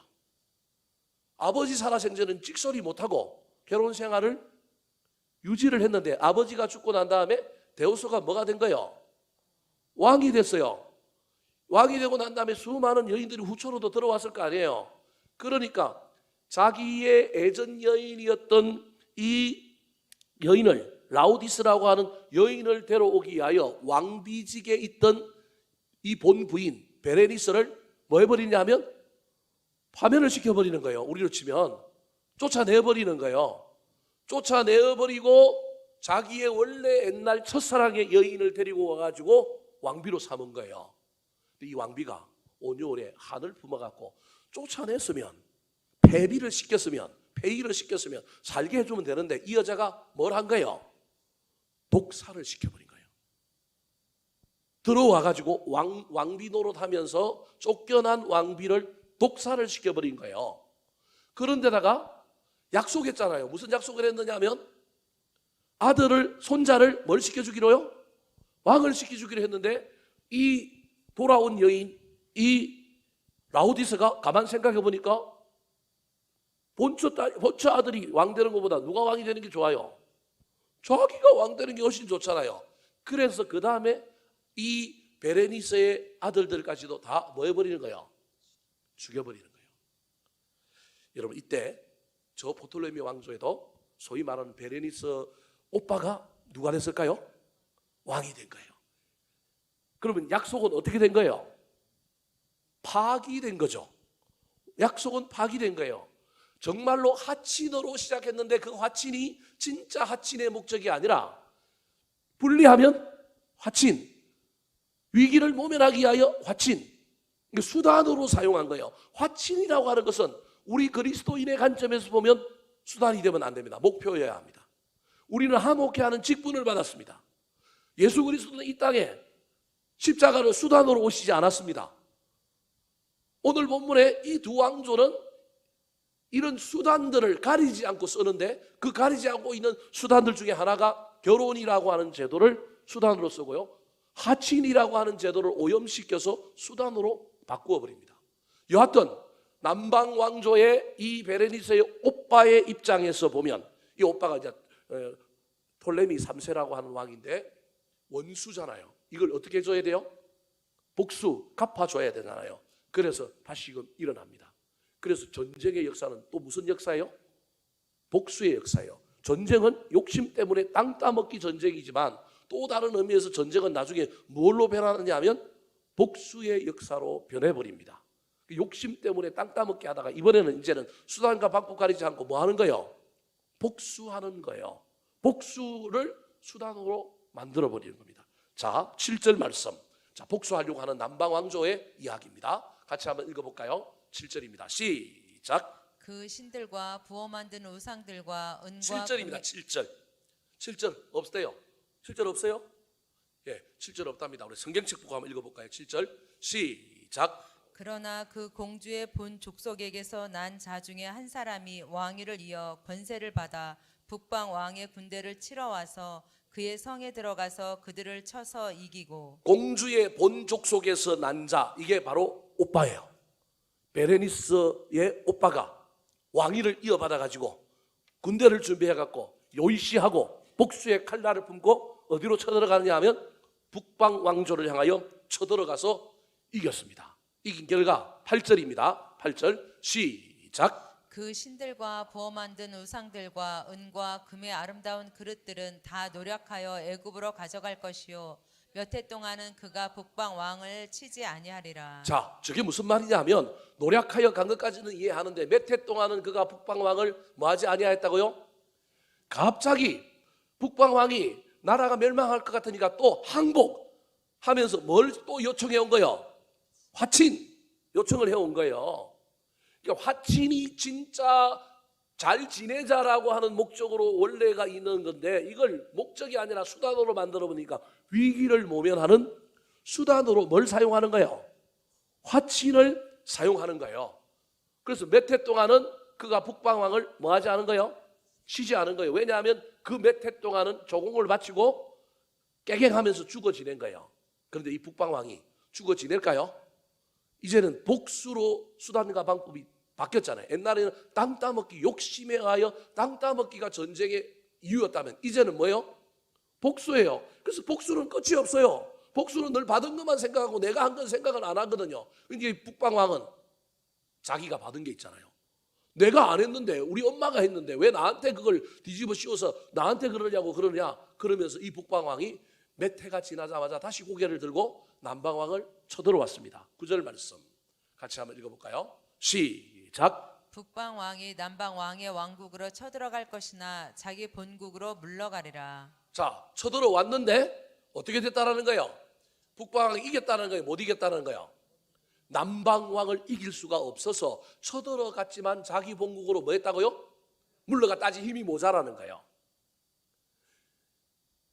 아버지 살아생전은 찍소리 못하고 결혼 생활을 유지를 했는데 아버지가 죽고 난 다음에 데우스가 뭐가 된 거예요? 왕이 됐어요. 왕이 되고 난 다음에 수많은 여인들이 후초로도 들어왔을 거 아니에요. 그러니까 자기의 애전 여인이었던 이 여인을, 라오디스라고 하는 여인을 데려오기 위하여 왕비직에 있던 이 본부인 베레니스를 뭐 해버리냐면 파면을 시켜버리는 거예요. 우리로 치면 쫓아내버리는 거예요. 쫓아내버리고 자기의 원래 옛날 첫사랑의 여인을 데리고 와가지고 왕비로 삼은 거예요. 근데 이 왕비가 온유월에 한을 품어갖고 쫓아냈으면, 폐위를 시켰으면 살게 해주면 되는데 이 여자가 뭘 한 거예요? 독사를 시켜버린 거예요. 들어와가지고 왕비 노릇하면서 쫓겨난 왕비를 독사를 시켜버린 거예요. 그런데다가 약속했잖아요. 무슨 약속을 했느냐 하면 아들을, 손자를 뭘 시켜주기로요? 왕을 시켜주기로 했는데 이 돌아온 여인, 이 라오디스가 가만 생각해 보니까 본처 아들이 왕 되는 것보다 누가 왕이 되는 게 좋아요? 자기가 왕 되는 게 훨씬 좋잖아요. 그래서 그 다음에 이 베레니스의 아들들까지도 다 뭐 해버리는 거예요? 죽여버리는 거예요. 여러분, 이때 저 포톨레미 왕조에도 소위 말하는 베레니스 오빠가 누가 됐을까요? 왕이 된 거예요. 그러면 약속은 어떻게 된 거예요? 파기된 거죠. 약속은 파기된 거예요. 정말로 하친으로 시작했는데 그 하친이 진짜 하친의 목적이 아니라 분리하면 화친, 위기를 모면하기 위하여 화친, 수단으로 사용한 거예요. 화친이라고 하는 것은 우리 그리스도인의 관점에서 보면 수단이 되면 안 됩니다. 목표여야 합니다. 우리는 화목해하는 직분을 받았습니다. 예수 그리스도는 이 땅에 십자가를 수단으로 오시지 않았습니다. 오늘 본문에 이 두 왕조는 이런 수단들을 가리지 않고 쓰는데 그 가리지 않고 있는 수단들 중에 하나가 결혼이라고 하는 제도를 수단으로 쓰고요. 하친이라고 하는 제도를 오염시켜서 수단으로 바꾸어 버립니다. 여하튼 남방 왕조의 이 베레니스의 오빠의 입장에서 보면 이 오빠가 이제 톨레미 3세라고 하는 왕인데 원수잖아요. 이걸 어떻게 해줘야 돼요? 복수, 갚아줘야 되잖아요. 그래서 다시금 일어납니다. 그래서 전쟁의 역사는 또 무슨 역사예요? 복수의 역사예요. 전쟁은 욕심 때문에 땅 따먹기 전쟁이지만 또 다른 의미에서 전쟁은 나중에 뭘로 변하느냐 하면 복수의 역사로 변해버립니다. 욕심 때문에 땅 따먹기 하다가 이번에는 이제는 수단과 방법 가리지 않고 뭐 하는 거예요? 복수하는 거예요. 복수를 수단으로 만들어버리는 겁니다. 자, 7절 말씀. 자, 복수하려고 하는 남방 왕조의 이야기입니다. 같이 한번 읽어볼까요? 7절입니다. 시작. 그 신들과 부어 만든 우상들과 은과 7절입니다. 7절. 7절 없대요. 7절 없어요? 예, 7절 없답니다. 우리 성경책 보고 한번 읽어볼까요? 7절 시작. 그러나 그 공주의 본 족속에게서 난 자 중에 한 사람이 왕위를 이어 권세를 받아 북방 왕의 군대를 치러 와서 그의 성에 들어가서 그들을 쳐서 이기고 공주의 본 족속에서 난 자, 이게 바로 오빠예요. 베레니스의 오빠가 왕위를 이어받아 가지고 군대를 준비해 갖고 요이시하고 복수의 칼날을 품고 어디로 쳐들어가느냐 하면 북방 왕조를 향하여 쳐들어가서 이겼습니다. 이긴 결과 8절입니다. 8절 시작. 그 신들과 부어 만든 우상들과 은과 금의 아름다운 그릇들은 다 노력하여 애굽으로 가져갈 것이요 몇 해 동안은 그가 북방 왕을 치지 아니하리라. 자, 저게 무슨 말이냐면 노력하여 간 것까지는 이해하는데 몇 해 동안은 그가 북방 왕을 뭐하지 아니하였다고요? 갑자기 북방 왕이 나라가 멸망할 것 같으니까 또 항복하면서 뭘 또 요청해 온 거예요? 화친 요청을 해온 거예요. 그러니까 화친이 진짜 잘 지내자라고 하는 목적으로 원래가 있는 건데 이걸 목적이 아니라 수단으로 만들어 보니까 위기를 모면하는 수단으로 뭘 사용하는 거예요? 화친을 사용하는 거예요. 그래서 몇 해 동안은 그가 북방왕을 뭐하지 않은 거예요? 치지 않은 거예요. 왜냐하면 그 몇 해 동안은 조공을 바치고 깨갱하면서 죽어 지낸 거예요. 그런데 이 북방왕이 죽어 지낼까요? 이제는 복수로 수단과 방법이 바뀌었잖아요. 옛날에는 땅 따먹기, 욕심에 의하여 땅 따먹기가 전쟁의 이유였다면 이제는 뭐예요? 복수예요. 그래서 복수는 끝이 없어요. 복수는 늘 받은 것만 생각하고 내가 한 건 생각을 안 하거든요. 그러니까 북방왕은 자기가 받은 게 있잖아요. 내가 안 했는데 우리 엄마가 했는데 왜 나한테 그걸 뒤집어 씌워서 나한테 그러냐고 그러냐 그러면서 이 북방왕이 몇 해가 지나자마자 다시 고개를 들고 남방왕을 쳐들어왔습니다. 9절 말씀 같이 한번 읽어볼까요? 시작. 북방 왕이 남방 왕의 왕국으로 쳐들어갈 것이나 자기 본국으로 물러가리라. 자, 쳐들어왔는데 어떻게 됐다라는 거예요? 북방왕이 이겼다는 거예요? 못 이겼다는 거예요? 남방왕을 이길 수가 없어서 쳐들어갔지만 자기 본국으로 뭐 했다고요? 물러갔다. 아직 힘이 모자라는 거예요.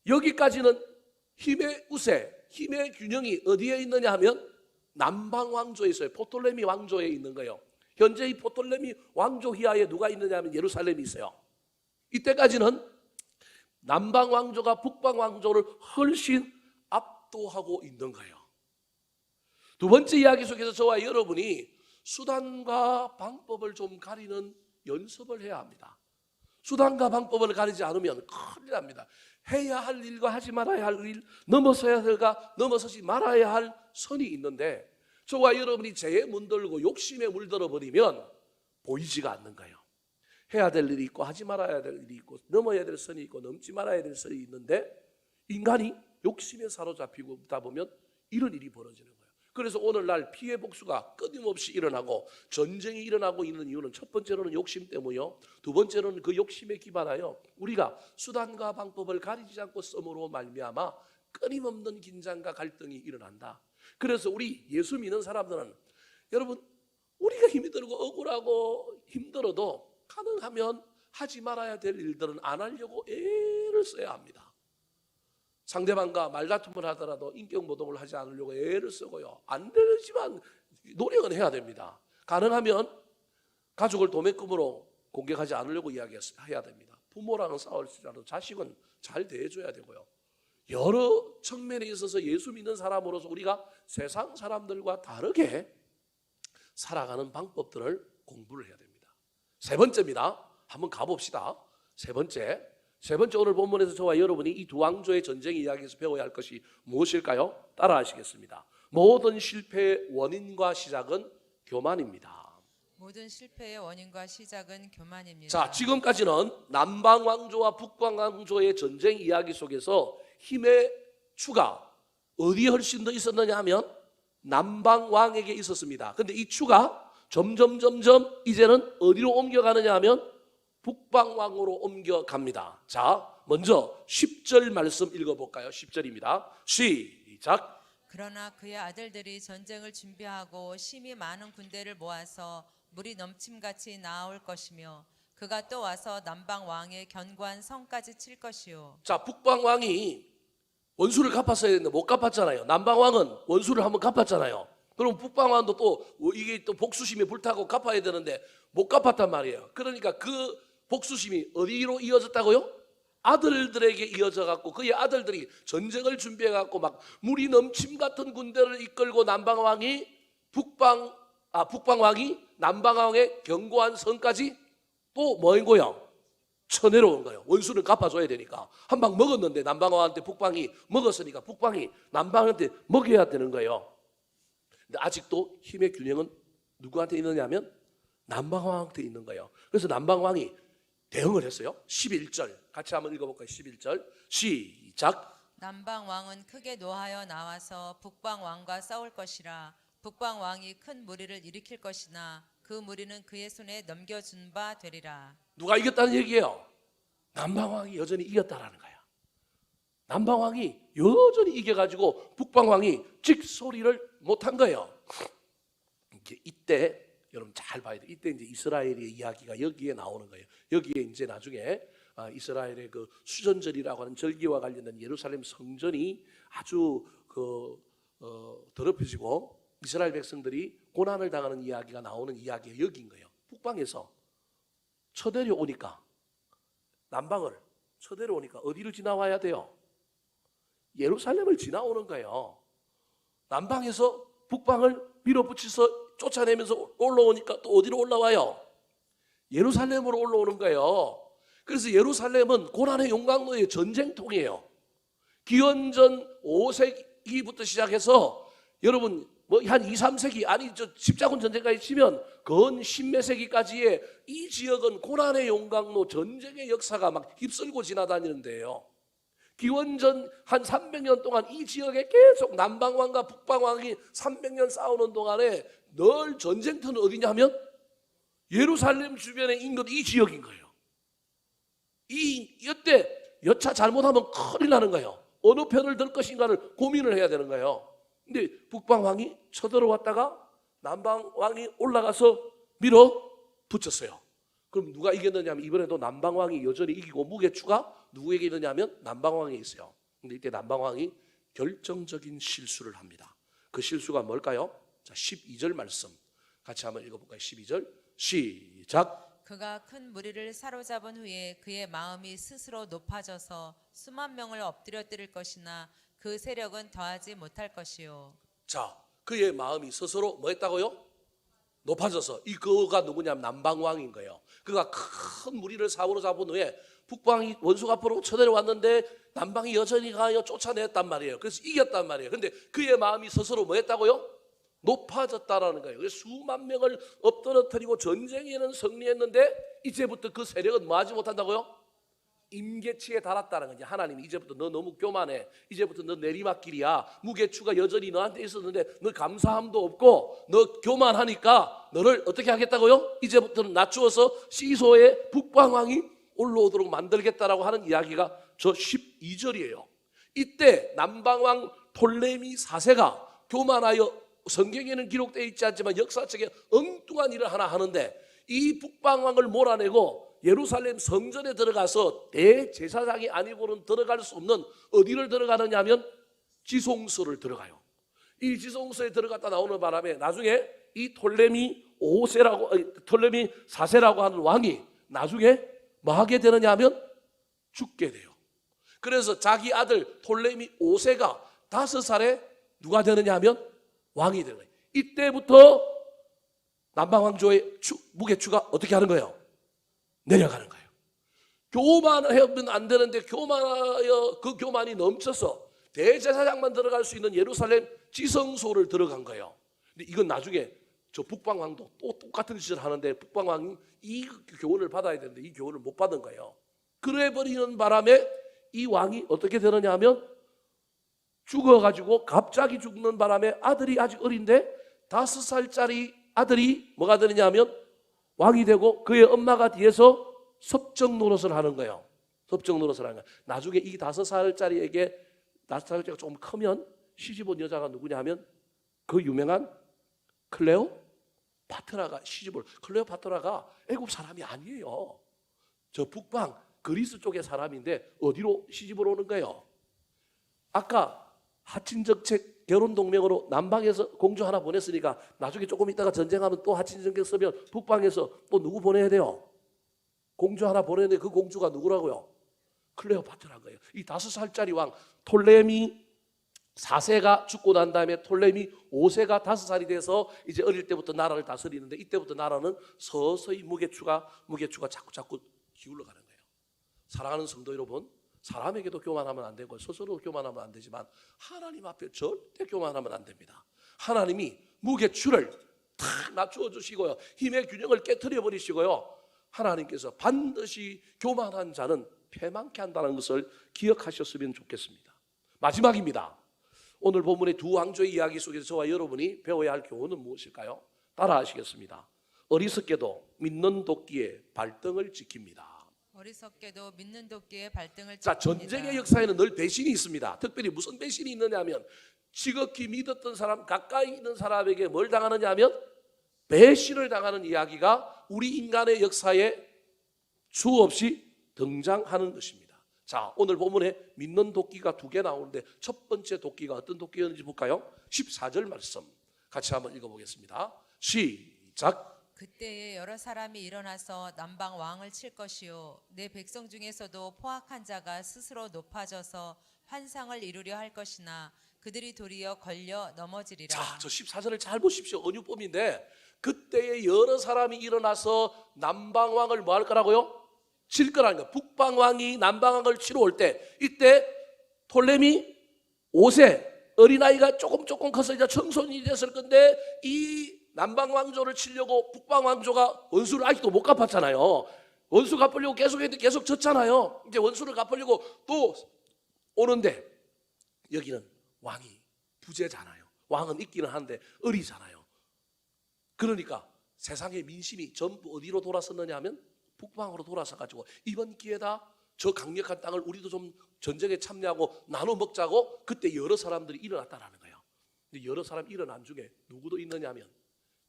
여기까지는 힘의 우세, 힘의 균형이 어디에 있느냐 하면 남방 왕조에 있어요. 포톨레미 왕조에 있는 거예요. 현재 이 포톨레미 왕조 휘하에 누가 있느냐 하면 예루살렘이 있어요. 이때까지는 남방 왕조가 북방 왕조를 훨씬 압도하고 있는 거예요. 두 번째 이야기 속에서 저와 여러분이 수단과 방법을 좀 가리는 연습을 해야 합니다. 수단과 방법을 가리지 않으면 큰일 납니다. 해야 할 일과 하지 말아야 할 일, 넘어서야 할 일과 넘어서지 말아야 할 선이 있는데 저와 여러분이 죄에 문들고 욕심에 물들어 버리면 보이지가 않는 거예요. 해야 될 일이 있고 하지 말아야 될 일이 있고 넘어야 될 선이 있고 넘지 말아야 될 선이 있는데 인간이 욕심에 사로잡히고 다 보면 이런 일이 벌어지는 거예요. 그래서 오늘날 피해 복수가 끊임없이 일어나고 전쟁이 일어나고 있는 이유는 첫 번째로는 욕심 때문이요. 두 번째로는 그 욕심에 기반하여 우리가 수단과 방법을 가리지 않고 썸으로 말미암아 끊임없는 긴장과 갈등이 일어난다. 그래서 우리 예수 믿는 사람들은 여러분 우리가 힘이 들고 억울하고 힘들어도 가능하면 하지 말아야 될 일들은 안 하려고 애를 써야 합니다. 상대방과 말다툼을 하더라도 인격모독을 하지 않으려고 애를 쓰고요. 안 되지만 노력은 해야 됩니다. 가능하면 가족을 도매금으로 공격하지 않으려고 이야기해야 됩니다. 부모랑은 싸울지라도 자식은 잘 대해줘야 되고요. 여러 측면에 있어서 예수 믿는 사람으로서 우리가 세상 사람들과 다르게 살아가는 방법들을 공부를 해야 됩니다. 세 번째입니다. 한번 가봅시다. 세 번째 오늘 본문에서 저와 여러분이 이 두 왕조의 전쟁 이야기에서 배워야 할 것이 무엇일까요? 따라 하시겠습니다. 모든 실패의 원인과 시작은 교만입니다. 모든 실패의 원인과 시작은 교만입니다. 자, 지금까지는 남방 왕조와 북방 왕조의 전쟁 이야기 속에서 힘의 추가 어디에 훨씬 더 있었느냐 하면 남방 왕에게 있었습니다. 근데 이 추가 점점 이제는 어디로 옮겨가느냐 하면 북방 왕으로 옮겨갑니다. 자, 먼저 10절 말씀 읽어볼까요? 10절입니다. 시작. 그러나 그의 아들들이 전쟁을 준비하고 심히 많은 군대를 모아서 물이 넘침같이 나아올 것이며 그가 또 와서 남방 왕의 견고한 성까지 칠 것이요. 자, 북방 왕이 원수를 갚았어야 했는데 못 갚았잖아요. 남방 왕은 원수를 한번 갚았잖아요. 그럼 북방 왕도 또 이게 또 복수심이 불타고 갚아야 되는데 못 갚았단 말이에요. 그러니까 그 복수심이 어디로 이어졌다고요? 아들들에게 이어져 갖고 그의 아들들이 전쟁을 준비해 갖고 막 물이 넘침 같은 군대를 이끌고 남방 왕이 북방 왕이 남방 왕의 견고한 성까지 또 뭐인 거야? 쳐내려온 거예요. 원수는 갚아줘야 되니까. 한 방 먹었는데 남방 왕한테 북방이 먹었으니까 북방이 남방한테 먹여야 되는 거예요. 근데 아직도 힘의 균형은 누구한테 있느냐면 남방 왕한테 있는 거예요. 그래서 남방 왕이 대응을 했어요. 11절 같이 한번 읽어볼까요? 11절 시작. 남방 왕은 크게 노하여 나와서 북방 왕과 싸울 것이라. 북방 왕이 큰 무리를 일으킬 것이나 그 무리는 그의 손에 넘겨준 바 되리라. 누가 이겼다는 얘기예요? 남방 왕이 여전히 이겼다라는 거야. 남방 왕이 여전히 이겨가지고 북방 왕이 찍소리를 못한 거예요. 이때 여러분 잘 봐야 돼. 이때 이제 이스라엘의 이야기가 여기에 나오는 거예요. 여기에 이제 나중에 이스라엘의 그 수전절이라고 하는 절기와 관련된 예루살렘 성전이 아주 더럽혀지고 이스라엘 백성들이 고난을 당하는 이야기가 나오는 이야기가 여기인 거예요. 북방에서 쳐내려오니까 남방을 쳐내려오니까 어디를 지나와야 돼요? 예루살렘을 지나오는 거예요. 남방에서 북방을 밀어붙여서 쫓아내면서 올라오니까 또 어디로 올라와요? 예루살렘으로 올라오는 거예요. 그래서 예루살렘은 고난의 용광로의 전쟁통이에요. 기원전 5세기부터 시작해서 여러분 한 2, 3세기 아니 십자군 전쟁까지 치면 건 10몇 세기까지의 이 지역은 고난의 용광로 전쟁의 역사가 막 휩쓸고 지나다니는데요. 기원전 한 300년 동안 이 지역에 계속 남방왕과 북방왕이 300년 싸우는 동안에 늘 전쟁터는 어디냐면 예루살렘 주변의 인근 이 지역인 거예요. 이때 여차 잘못하면 큰일 나는 거예요. 어느 편을 들 것인가를 고민을 해야 되는 거예요. 근데 북방왕이 쳐들어왔다가 남방왕이 올라가서 밀어붙였어요. 그럼 누가 이겼느냐면 이번에도 남방왕이 여전히 이기고 무게추가 누구에게 있느냐면 남방왕에 있어요. 근데 이때 남방왕이 결정적인 실수를 합니다. 그 실수가 뭘까요? 자, 12절 말씀 같이 한번 읽어볼까요? 12절 시작. 그가 큰 무리를 사로잡은 후에 그의 마음이 스스로 높아져서 수만 명을 엎드려 때릴 것이나 그 세력은 더하지 못할 것이요. 자, 그의 마음이 스스로 뭐 했다고요? 높아져서 그가 누구냐면 남방왕인 거예요. 그가 큰 무리를 사로잡은 후에 북방이 원수가 앞으로 쳐내려왔는데 남방이 여전히 가요 쫓아냈단 말이에요. 그래서 이겼단 말이에요. 근데 그의 마음이 스스로 뭐 했다고요? 높아졌다라는 거예요. 그래서 수만 명을 엎드러뜨리고 전쟁에는 승리했는데 이제부터 그 세력은 뭐 하지 못한다고요? 임계치에 달았다는 거지. 하나님이 이제부터 너 너무 교만해. 이제부터 너 내리막길이야. 무게추가 여전히 너한테 있었는데 너 감사함도 없고 너 교만하니까 너를 어떻게 하겠다고요? 이제부터는 낮추어서 시소의 북방왕이 올라오도록 만들겠다라고 하는 이야기가 저 12절이에요. 이때 남방왕 톨레미 4세가 교만하여 성경에는 기록되어 있지 않지만 역사책에 엉뚱한 일을 하나 하는데 이 북방왕을 몰아내고 예루살렘 성전에 들어가서 대제사장이 아니고는 들어갈 수 없는 어디를 들어가느냐 하면 지송소를 들어가요. 이 지송소에 들어갔다 나오는 바람에 나중에 이 톨레미 4세라고 하는 왕이 나중에 뭐 하게 되느냐 하면 죽게 돼요. 그래서 자기 아들 톨레미 5세가 5살에 누가 되느냐 하면 왕이 되는 거예요. 이때부터 남방왕조의 무게추가 어떻게 하는 거예요? 내려가는 거예요. 교만하면 안 되는데 그 교만이 넘쳐서 대제사장만 들어갈 수 있는 예루살렘 지성소를 들어간 거예요. 근데 이건 나중에 저 북방왕도 또 똑같은 짓을 하는데 북방왕이 이 교훈을 받아야 되는데 이 교훈을 못 받은 거예요. 그래 버리는 바람에 이 왕이 어떻게 되느냐 하면 죽어가지고 갑자기 죽는 바람에 아들이 아직 어린데 5살짜리 아들이 뭐가 되느냐 하면 왕이 되고 그의 엄마가 뒤에서 섭정 노릇을 하는 거예요. 섭정 노릇을 하는 거예요. 나중에 이 5살짜리에게 5살짜리가 조금 크면 시집온 여자가 누구냐 하면 그 유명한 클레오파트라가 시집을. 클레오파트라가 애굽 사람이 아니에요. 저 북방 그리스 쪽의 사람인데 어디로 시집을 오는 거예요? 아까 하친정책 결혼 동맹으로 남방에서 공주 하나 보냈으니까 나중에 조금 있다가 전쟁하면 또 하친정책 쓰면 북방에서 또 누구 보내야 돼요? 공주 하나 보내는데 그 공주가 누구라고요? 클레오파트라는 거예요. 이 5살짜리 왕 톨레미 4세가 죽고 난 다음에 톨레미 5세가 5살이 돼서 이제 어릴 때부터 나라를 다스리는데 이때부터 나라는 서서히 무게추가 자꾸 기울어 가는 거예요. 사랑하는 성도 여러분, 사람에게도 교만하면 안 되고 스스로 교만하면 안 되지만 하나님 앞에 절대 교만하면 안 됩니다. 하나님이 무게추를 탁 낮추어 주시고요, 힘의 균형을 깨트려 버리시고요, 하나님께서 반드시 교만한 자는 패망케 한다는 것을 기억하셨으면 좋겠습니다. 마지막입니다. 오늘 본문의 두 왕조의 이야기 속에서 저와 여러분이 배워야 할 교훈은 무엇일까요? 따라하시겠습니다. 어리석게도 믿는 도끼에 발등을 지킵니다. 어리석게도 믿는 도끼에 발등을 지킵니다. 자, 전쟁의 역사에는 늘 배신이 있습니다. 특별히 무슨 배신이 있느냐 하면 지극히 믿었던 사람, 가까이 있는 사람에게 뭘 당하느냐 하면 배신을 당하는 이야기가 우리 인간의 역사에 수없이 등장하는 것입니다. 자, 오늘 본문에 믿는 도끼가 2개 나오는데 첫 번째 도끼가 어떤 도끼였는지 볼까요? 14절 말씀 같이 한번 읽어보겠습니다. 시작. 그때에 여러 사람이 일어나서 남방 왕을 칠 것이요 내 백성 중에서도 포악한 자가 스스로 높아져서 환상을 이루려 할 것이나 그들이 도리어 걸려 넘어지리라. 자, 저 14절을 잘 보십시오. 언유법인데 그때에 여러 사람이 일어나서 남방왕을 뭐 할 거라고요? 칠 거라는 거예요. 북방왕이 남방왕을 치러 올 때 이때 톨레미 5세 어린아이가 조금 커서 이제 청소년이 됐을 건데 이 남방왕조를 치려고 북방왕조가 원수를 아직도 못 갚았잖아요. 원수 갚으려고 계속 졌잖아요. 이제 원수를 갚으려고 또 오는데 여기는 왕이 부재잖아요. 왕은 있기는 한데 어리잖아요. 그러니까 세상의 민심이 전부 어디로 돌아섰느냐 하면 북방으로 돌아서가지고 이번 기회다, 저 강력한 땅을 우리도 좀 전쟁에 참여하고 나눠 먹자고 그때 여러 사람들이 일어났다라는 거예요. 근데 여러 사람 일어난 중에 누구도 있느냐 하면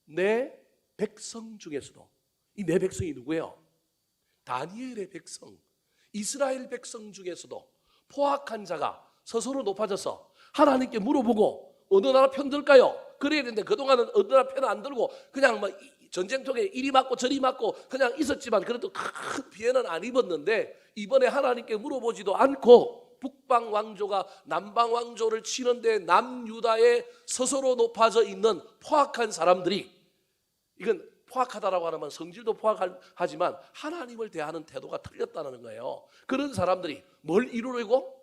내 백성 중에서도, 이 내 백성이 누구예요? 다니엘의 백성, 이스라엘 백성 중에서도 포악한 자가 스스로 높아져서 하나님께 물어보고 어느 나라 편 들까요? 그래야 되는데 그동안은 어느 나라 편을 안 들고 그냥 뭐 전쟁통에 이리 맞고 저리 맞고 그냥 있었지만 그래도 큰 피해는 안 입었는데 이번에 하나님께 물어보지도 않고 북방 왕조가 남방 왕조를 치는데 남유다에 스스로 높아져 있는 포악한 사람들이, 이건 포악하다라고 하면 성질도 포악하지만 하나님을 대하는 태도가 틀렸다는 거예요. 그런 사람들이 뭘 이루려고?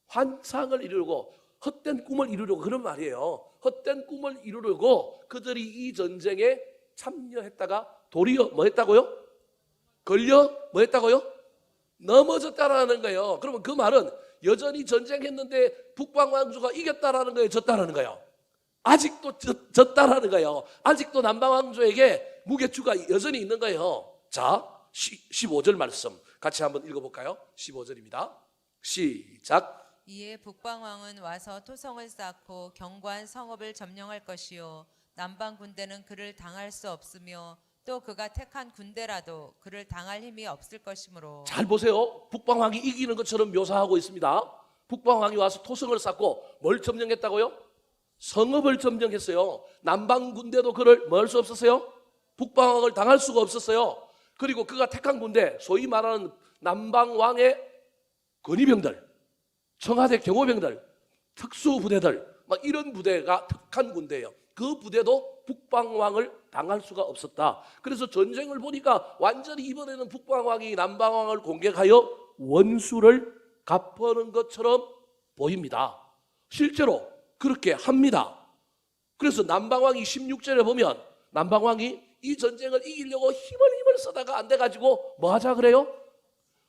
환상을 이루려고, 헛된 꿈을 이루려고, 그런 말이에요. 헛된 꿈을 이루려고 그들이 이 전쟁에 참여했다가 도리어 뭐 했다고요? 걸려 뭐 했다고요? 넘어졌다라는 거예요. 그러면 그 말은 여전히 전쟁했는데 북방 왕조가 이겼다라는 거예요, 졌다라는 거예요? 아직도 졌다라는 거예요. 아직도 남방 왕조에게 무게추가 여전히 있는 거예요. 자, 15절 말씀 같이 한번 읽어볼까요? 15절입니다. 시작. 이에 북방 왕은 와서 토성을 쌓고 견고한 성읍을 점령할 것이요 남방 군대는 그를 당할 수 없으며 또 그가 택한 군대라도 그를 당할 힘이 없을 것이므로. 잘 보세요. 북방 왕이 이기는 것처럼 묘사하고 있습니다. 북방 왕이 와서 토성을 쌓고 뭘 점령했다고요? 성읍을 점령했어요. 남방 군대도 그를 뭐 할 수 없었어요? 북방 왕을 당할 수가 없었어요. 그리고 그가 택한 군대, 소위 말하는 남방 왕의 근위병들, 청와대 경호병들, 특수부대들, 막 이런 부대가 특한 군대예요. 그 부대도 북방왕을 당할 수가 없었다. 그래서 전쟁을 보니까 완전히 이번에는 북방왕이 남방왕을 공격하여 원수를 갚는 것처럼 보입니다. 실제로 그렇게 합니다. 그래서 남방왕이 16절에 보면 남방왕이 이 전쟁을 이기려고 힘을 쓰다가 안 돼가지고 뭐 하자 그래요?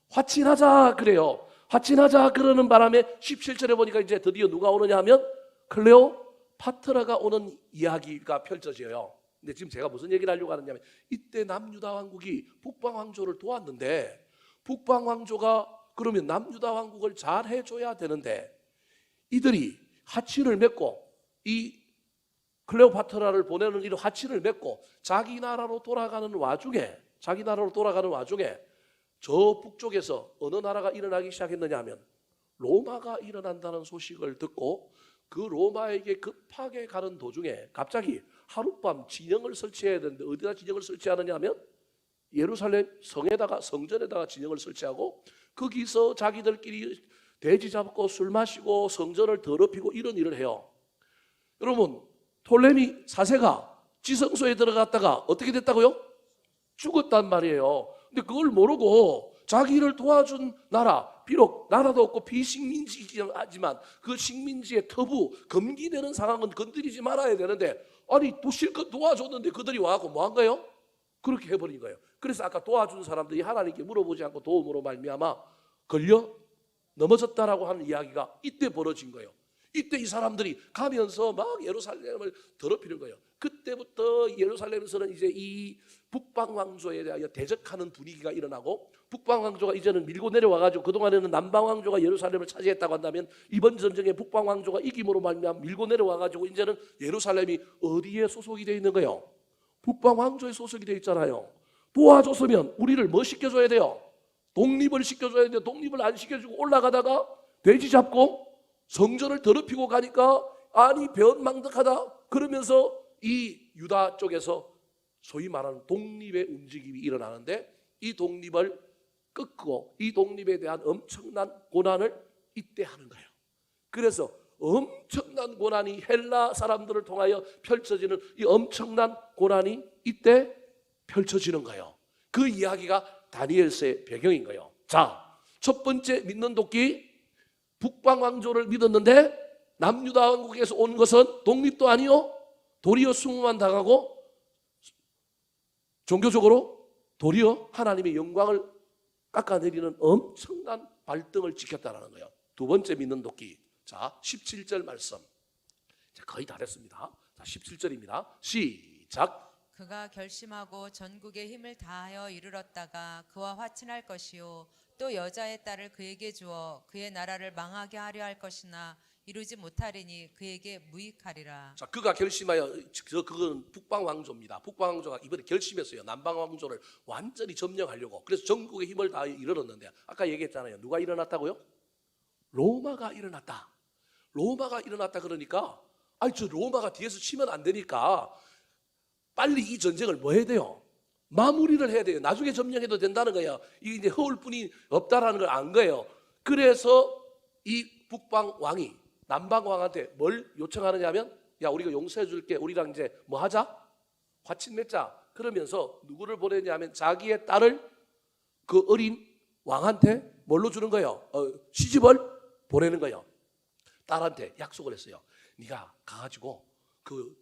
화친하자 그래요. 화친하자 그러는 바람에 17절에 보니까 이제 드디어 누가 오느냐 하면 클레오파트라가 오는 이야기가 펼쳐져요. 근데 지금 제가 무슨 얘기를 하려고 하느냐면 이때 남유다 왕국이 북방 왕조를 도왔는데 북방 왕조가 그러면 남유다 왕국을 잘 해줘야 되는데 이들이 화친을 맺고 이 클레오파트라를 보내는 이런 화친을 맺고 자기 나라로 돌아가는 와중에 저 북쪽에서 어느 나라가 일어나기 시작했느냐 하면 로마가 일어난다는 소식을 듣고 그 로마에게 급하게 가는 도중에 갑자기 하룻밤 진영을 설치해야 되는데 어디다 진영을 설치하느냐 하면 예루살렘 성전에다가 진영을 설치하고 거기서 자기들끼리 돼지 잡고 술 마시고 성전을 더럽히고 이런 일을 해요. 여러분 톨레미 4세가 지성소에 들어갔다가 어떻게 됐다고요? 죽었단 말이에요. 근데 그걸 모르고 자기를 도와준 나라, 비록 나라도 없고 비식민지이긴 하지만 그 식민지의 터부, 금기되는 상황은 건드리지 말아야 되는데 아니 또 실컷 도와줬는데 그들이 와갖고 뭐 한 거예요? 그렇게 해버린 거예요. 그래서 아까 도와준 사람들이 하나님께 물어보지 않고 도움으로 말미암아 걸려 넘어졌다라고 하는 이야기가 이때 벌어진 거예요. 이때 이 사람들이 가면서 막 예루살렘을 더럽히는 거예요. 그때부터 예루살렘에서는 이제 이 북방왕조에 대하여 대적하는 분위기가 일어나고 북방왕조가 이제는 밀고 내려와가지고 그동안에는 남방왕조가 예루살렘을 차지했다고 한다면 이번 전쟁에 북방왕조가 이김으로 말미암아 밀고 내려와가지고 이제는 예루살렘이 어디에 소속이 되어 있는 거예요? 북방왕조에 소속이 되어 있잖아요. 도와줬으면 우리를 뭐 시켜줘야 돼요? 독립을 시켜줘야 되는데 독립을 안 시켜주고 올라가다가 돼지 잡고 성전을 더럽히고 가니까 아니 배은망덕하다 그러면서 이 유다 쪽에서 소위 말하는 독립의 움직임이 일어나는데 이 독립을 꺾고 이 독립에 대한 엄청난 고난을 이때 하는 거예요. 그래서 엄청난 고난이 헬라 사람들을 통하여 펼쳐지는 이 엄청난 고난이 이때 펼쳐지는 거예요. 그 이야기가 다니엘서의 배경인 거예요. 자, 첫 번째 믿는 도끼 북방 왕조를 믿었는데 남유다 왕국에서 온 것은 독립도 아니요 도리어 수모만 당하고 종교적으로 도리어 하나님의 영광을 깎아내리는 엄청난 발등을 지켰다는 거예요. 두 번째 믿는 도끼. 자, 17절 말씀. 거의 다 됐습니다. 자, 17절입니다. 시작. 그가 결심하고 전국의 힘을 다하여 이르렀다가 그와 화친할 것이요 또 여자의 딸을 그에게 주어 그의 나라를 망하게 하려 할 것이나 이루지 못하리니 그에게 무익하리라. 자, 그가 결심하여 그건 북방 왕조입니다. 북방 왕조가 이번에 결심했어요. 남방 왕조를 완전히 점령하려고. 그래서 전국의 힘을 다하여 이르렀는데 아까 얘기했잖아요. 누가 일어났다고요? 로마가 일어났다. 로마가 일어났다 그러니까 아니 저 로마가 뒤에서 치면 안 되니까 빨리 이 전쟁을 뭐 해야 돼요? 마무리를 해야 돼요. 나중에 점령해도 된다는 거예요. 이게 이제 허울 뿐이 없다라는 걸 안 거예요. 그래서 이 북방 왕이 남방 왕한테 뭘 요청하느냐 하면 야 우리가 용서해 줄게. 우리랑 이제 뭐 하자? 화친 맺자. 그러면서 누구를 보내냐 하면 자기의 딸을 그 어린 왕한테 뭘로 주는 거예요? 시집을 보내는 거예요. 딸한테 약속을 했어요. 네가 가가지고 그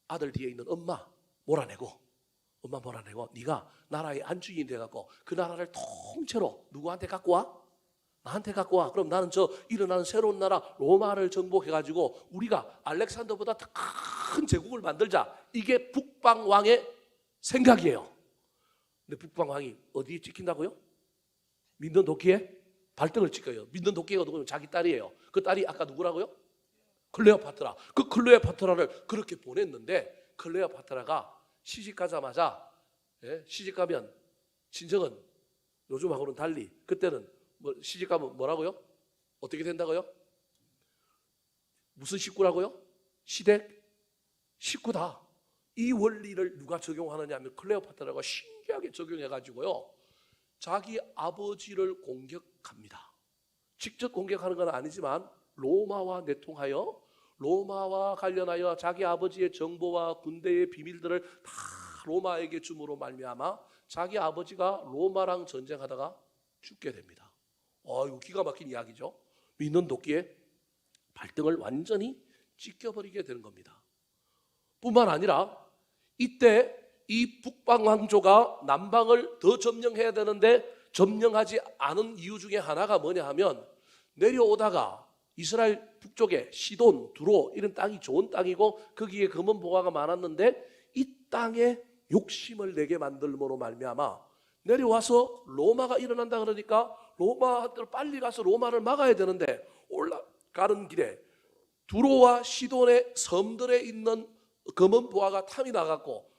아들 뒤에 있는 엄마 몰아내고 네가 나라의 안주인이 돼갖고 그 나라를 통째로 누구한테 갖고 와? 나한테 갖고 와. 그럼 나는 저 일어나는 새로운 나라 로마를 정복해가지고 우리가 알렉산더보다 더 큰 제국을 만들자. 이게 북방왕의 생각이에요. 근데 북방왕이 어디에 찍힌다고요? 믿는 도끼에 발등을 찍혀요. 믿는 도끼가 누구냐면 자기 딸이에요. 그 딸이 아까 누구라고요? 클레오파트라. 그 클레오파트라를 그렇게 보냈는데 클레오파트라가 시집 가자마자 시집 가면 친정은 요즘하고는 달리 그때는 뭐 시집 가면 뭐라고요? 어떻게 된다고요? 무슨 식구라고요? 시댁 식구다. 이 원리를 누가 적용하느냐 하면 클레오파트라가 신기하게 적용해가지고요 자기 아버지를 공격합니다. 직접 공격하는 건 아니지만 로마와 내통하여 로마와 관련하여 자기 아버지의 정보와 군대의 비밀들을 다 로마에게 줌으로 말미암아 자기 아버지가 로마랑 전쟁하다가 죽게 됩니다. 이거 기가 막힌 이야기죠. 믿는 도끼에 발등을 완전히 찢겨버리게 되는 겁니다. 뿐만 아니라 이때 이 북방 왕조가 남방을 더 점령해야 되는데 점령하지 않은 이유 중에 하나가 뭐냐 하면 내려오다가 이스라엘 북쪽에 시돈, 두로 이런 땅이 좋은 땅이고 거기에 금은 보화가 많았는데 이 땅에 욕심을 내게 만들므로 말미암아 내려와서 로마가 일어난다 그러니까 로마한테 빨리 가서 로마를 막아야 되는데 올라가는 길에 두로와 시돈의 섬들에 있는 금은 보화가 탐이 나갔고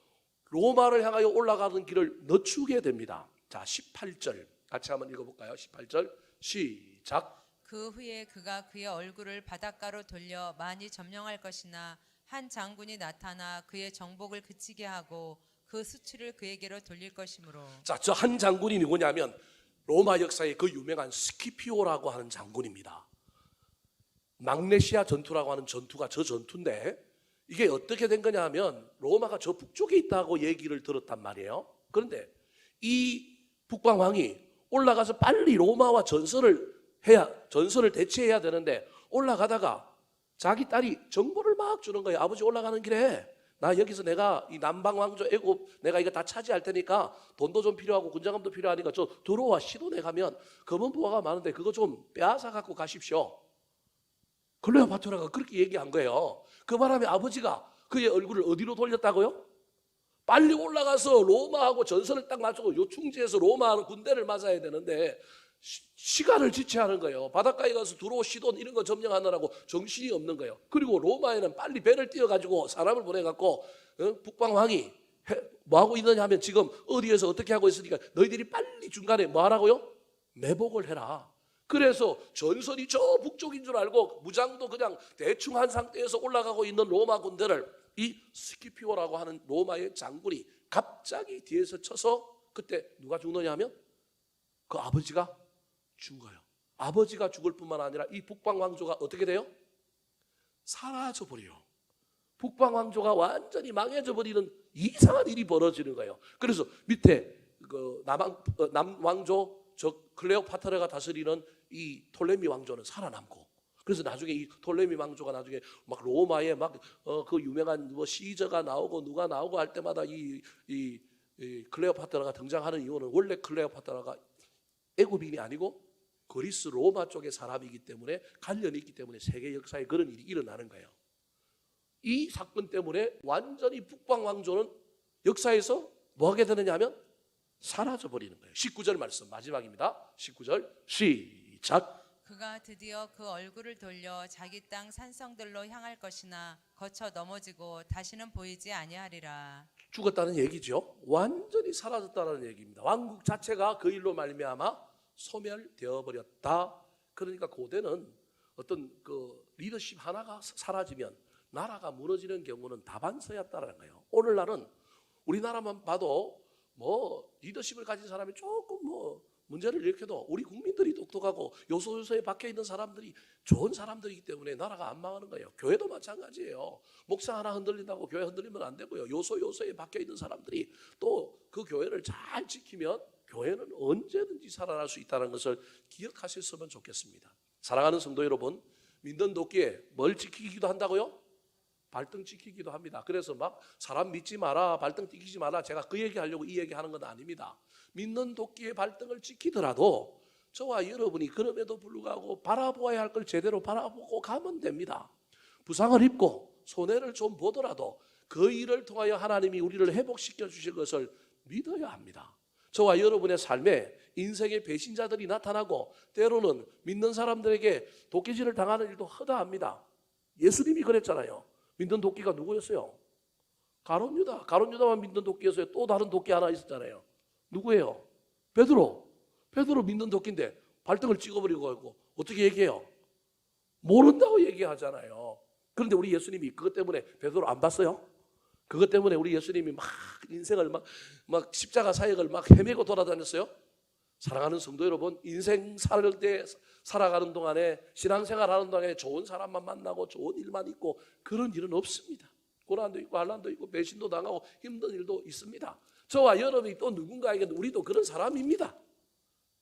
로마를 향하여 올라가는 길을 늦추게 됩니다. 자, 18절 같이 한번 읽어볼까요? 18절 시작. 그 후에 그가 그의 얼굴을 바닷가로 돌려 많이 점령할 것이나 한 장군이 나타나 그의 정복을 그치게 하고 그 수치를 그에게로 돌릴 것이므로. 자, 저 한 장군이 누구냐면 로마 역사의 그 유명한 스키피오라고 하는 장군입니다. magnesia 전투라고 하는 전투가 저 전투인데 이게 어떻게 된 거냐 하면 로마가 저 북쪽에 있다고 얘기를 들었단 말이에요. 그런데 이 북방왕이 올라가서 빨리 로마와 전선을 대치해야 되는데 올라가다가 자기 딸이 정보를 막 주는 거예요. 아버지 올라가는 길에 나 여기서 내가 이 남방 왕조 애굽 내가 이거 다 차지할 테니까 돈도 좀 필요하고 군장감도 필요하니까 저 두로와 시돈에 가면 금은 보화가 많은데 그거 좀 빼앗아 갖고 가십시오. 클레오파트라가 그렇게 얘기한 거예요. 그 바람에 아버지가 그의 얼굴을 어디로 돌렸다고요? 빨리 올라가서 로마하고 전선을 딱 맞추고 요충지에서 로마하는 군대를 맞아야 되는데 시간을 지체하는 거예요. 바닷가에 가서 두로, 시돈 이런 거 점령하느라고 정신이 없는 거예요. 그리고 로마에는 빨리 배를 띄워가지고 사람을 보내갖고 북방왕이 뭐 하고 있느냐 하면 지금 어디에서 어떻게 하고 있으니까 너희들이 빨리 중간에 뭐 하라고요? 매복을 해라. 그래서 전선이 저 북쪽인 줄 알고 무장도 그냥 대충 한 상태에서 올라가고 있는 로마 군대를 이 스키피오라고 하는 로마의 장군이 갑자기 뒤에서 쳐서 그때 누가 죽느냐 하면 그 아버지가 죽어요. 아버지가 죽을 뿐만 아니라 이 북방 왕조가 어떻게 돼요? 사라져 버려요. 북방 왕조가 완전히 망해져 버리는 이상한 일이 벌어지는 거예요. 그래서 밑에 그 남 왕조 저 클레오파트라가 다스리는 이 톨레미 왕조는 살아남고 그래서 나중에 이 톨레미 왕조가 나중에 막 로마에 막 그 유명한 뭐 시저가 나오고 누가 나오고 할 때마다 이 클레오파트라가 등장하는 이유는 원래 클레오파트라가 애굽인이 아니고 그리스 로마 쪽의 사람이기 때문에 관련이 있기 때문에 세계 역사에 그런 일이 일어나는 거예요. 이 사건 때문에 완전히 북방 왕조는 역사에서 뭐 하게 되느냐 하면 사라져 버리는 거예요. 19절 말씀 마지막입니다. 19절 시작. 그가 드디어 그 얼굴을 돌려 자기 땅 산성들로 향할 것이나 거쳐 넘어지고 다시는 보이지 아니하리라. 죽었다는 얘기죠. 완전히 사라졌다는 얘기입니다. 왕국 자체가 그 일로 말미암아 소멸되어 버렸다. 그러니까 고대는 어떤 그 리더십 하나가 사라지면 나라가 무너지는 경우는 다반사였다는 거예요. 오늘날은 우리나라만 봐도 뭐 리더십을 가진 사람이 조금 뭐 문제를 일으켜도 우리 국민들이 똑똑하고 요소요소에 박혀 있는 사람들이 좋은 사람들이기 때문에 나라가 안 망하는 거예요. 교회도 마찬가지예요. 목사 하나 흔들린다고 교회 흔들리면 안 되고요. 요소요소에 박혀 있는 사람들이 또 그 교회를 잘 지키면 교회는 언제든지 살아날 수 있다는 것을 기억하셨으면 좋겠습니다. 사랑하는 성도 여러분, 믿는 도끼에 뭘 지키기도 한다고요? 발등 지키기도 합니다. 그래서 막 사람 믿지 마라, 발등 지키지 마라, 제가 그 얘기하려고 이 얘기하는 건 아닙니다. 믿는 도끼의 발등을 지키더라도 저와 여러분이 그럼에도 불구하고 바라보아야 할 걸 제대로 바라보고 가면 됩니다. 부상을 입고 손해를 좀 보더라도 그 일을 통하여 하나님이 우리를 회복시켜 주실 것을 믿어야 합니다. 저와 여러분의 삶에 인생의 배신자들이 나타나고 때로는 믿는 사람들에게 도끼질을 당하는 일도 허다합니다. 예수님이 그랬잖아요. 믿는 도끼가 누구였어요? 가룟 유다. 가룟 유다만 믿는 도끼였어요. 또 다른 도끼 하나 있었잖아요. 누구예요? 베드로. 베드로 믿는 도끼인데 발등을 찍어버리고 있고 어떻게 얘기해요? 모른다고 얘기하잖아요. 그런데 우리 예수님이 그것 때문에 베드로 안 봤어요? 그것 때문에 우리 예수님이 막 인생을 막 십자가 사역을 막 헤매고 돌아다녔어요? 사랑하는 성도 여러분, 인생 살아가는 동안에, 신앙생활하는 동안에 좋은 사람만 만나고 좋은 일만 있고 그런 일은 없습니다. 고난도 있고 환난도 있고 배신도 당하고 힘든 일도 있습니다. 저와 여러분이 또 누군가에게 우리도 그런 사람입니다.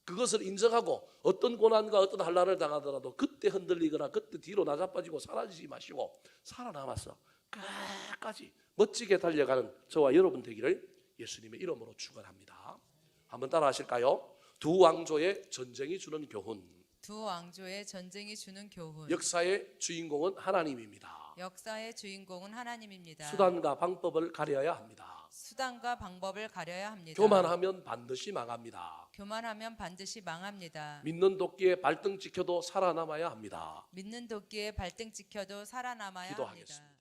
그것을 인정하고 어떤 고난과 어떤 환난을 당하더라도 그때 흔들리거나 그때 뒤로 나자빠지고 사라지지 마시고 살아남아서 끝까지 멋지게 달려가는 저와 여러분 되기를 예수님의 이름으로 축원합니다. 한번 따라 하실까요? 두 왕조의 전쟁이 주는 교훈. 두 왕조의 전쟁이 주는 교훈. 역사의 주인공은 하나님입니다. 역사의 주인공은 하나님입니다. 수단과 방법을 가려야 합니다. 수단과 방법을 가려야 합니다. 교만하면 반드시 망합니다. 교만하면 반드시 망합니다. 믿는 도끼에 발등 찍혀도 살아남아야 합니다. 믿는 도끼에 발등 찍혀도 살아남아야 기도하겠습니다. 합니다.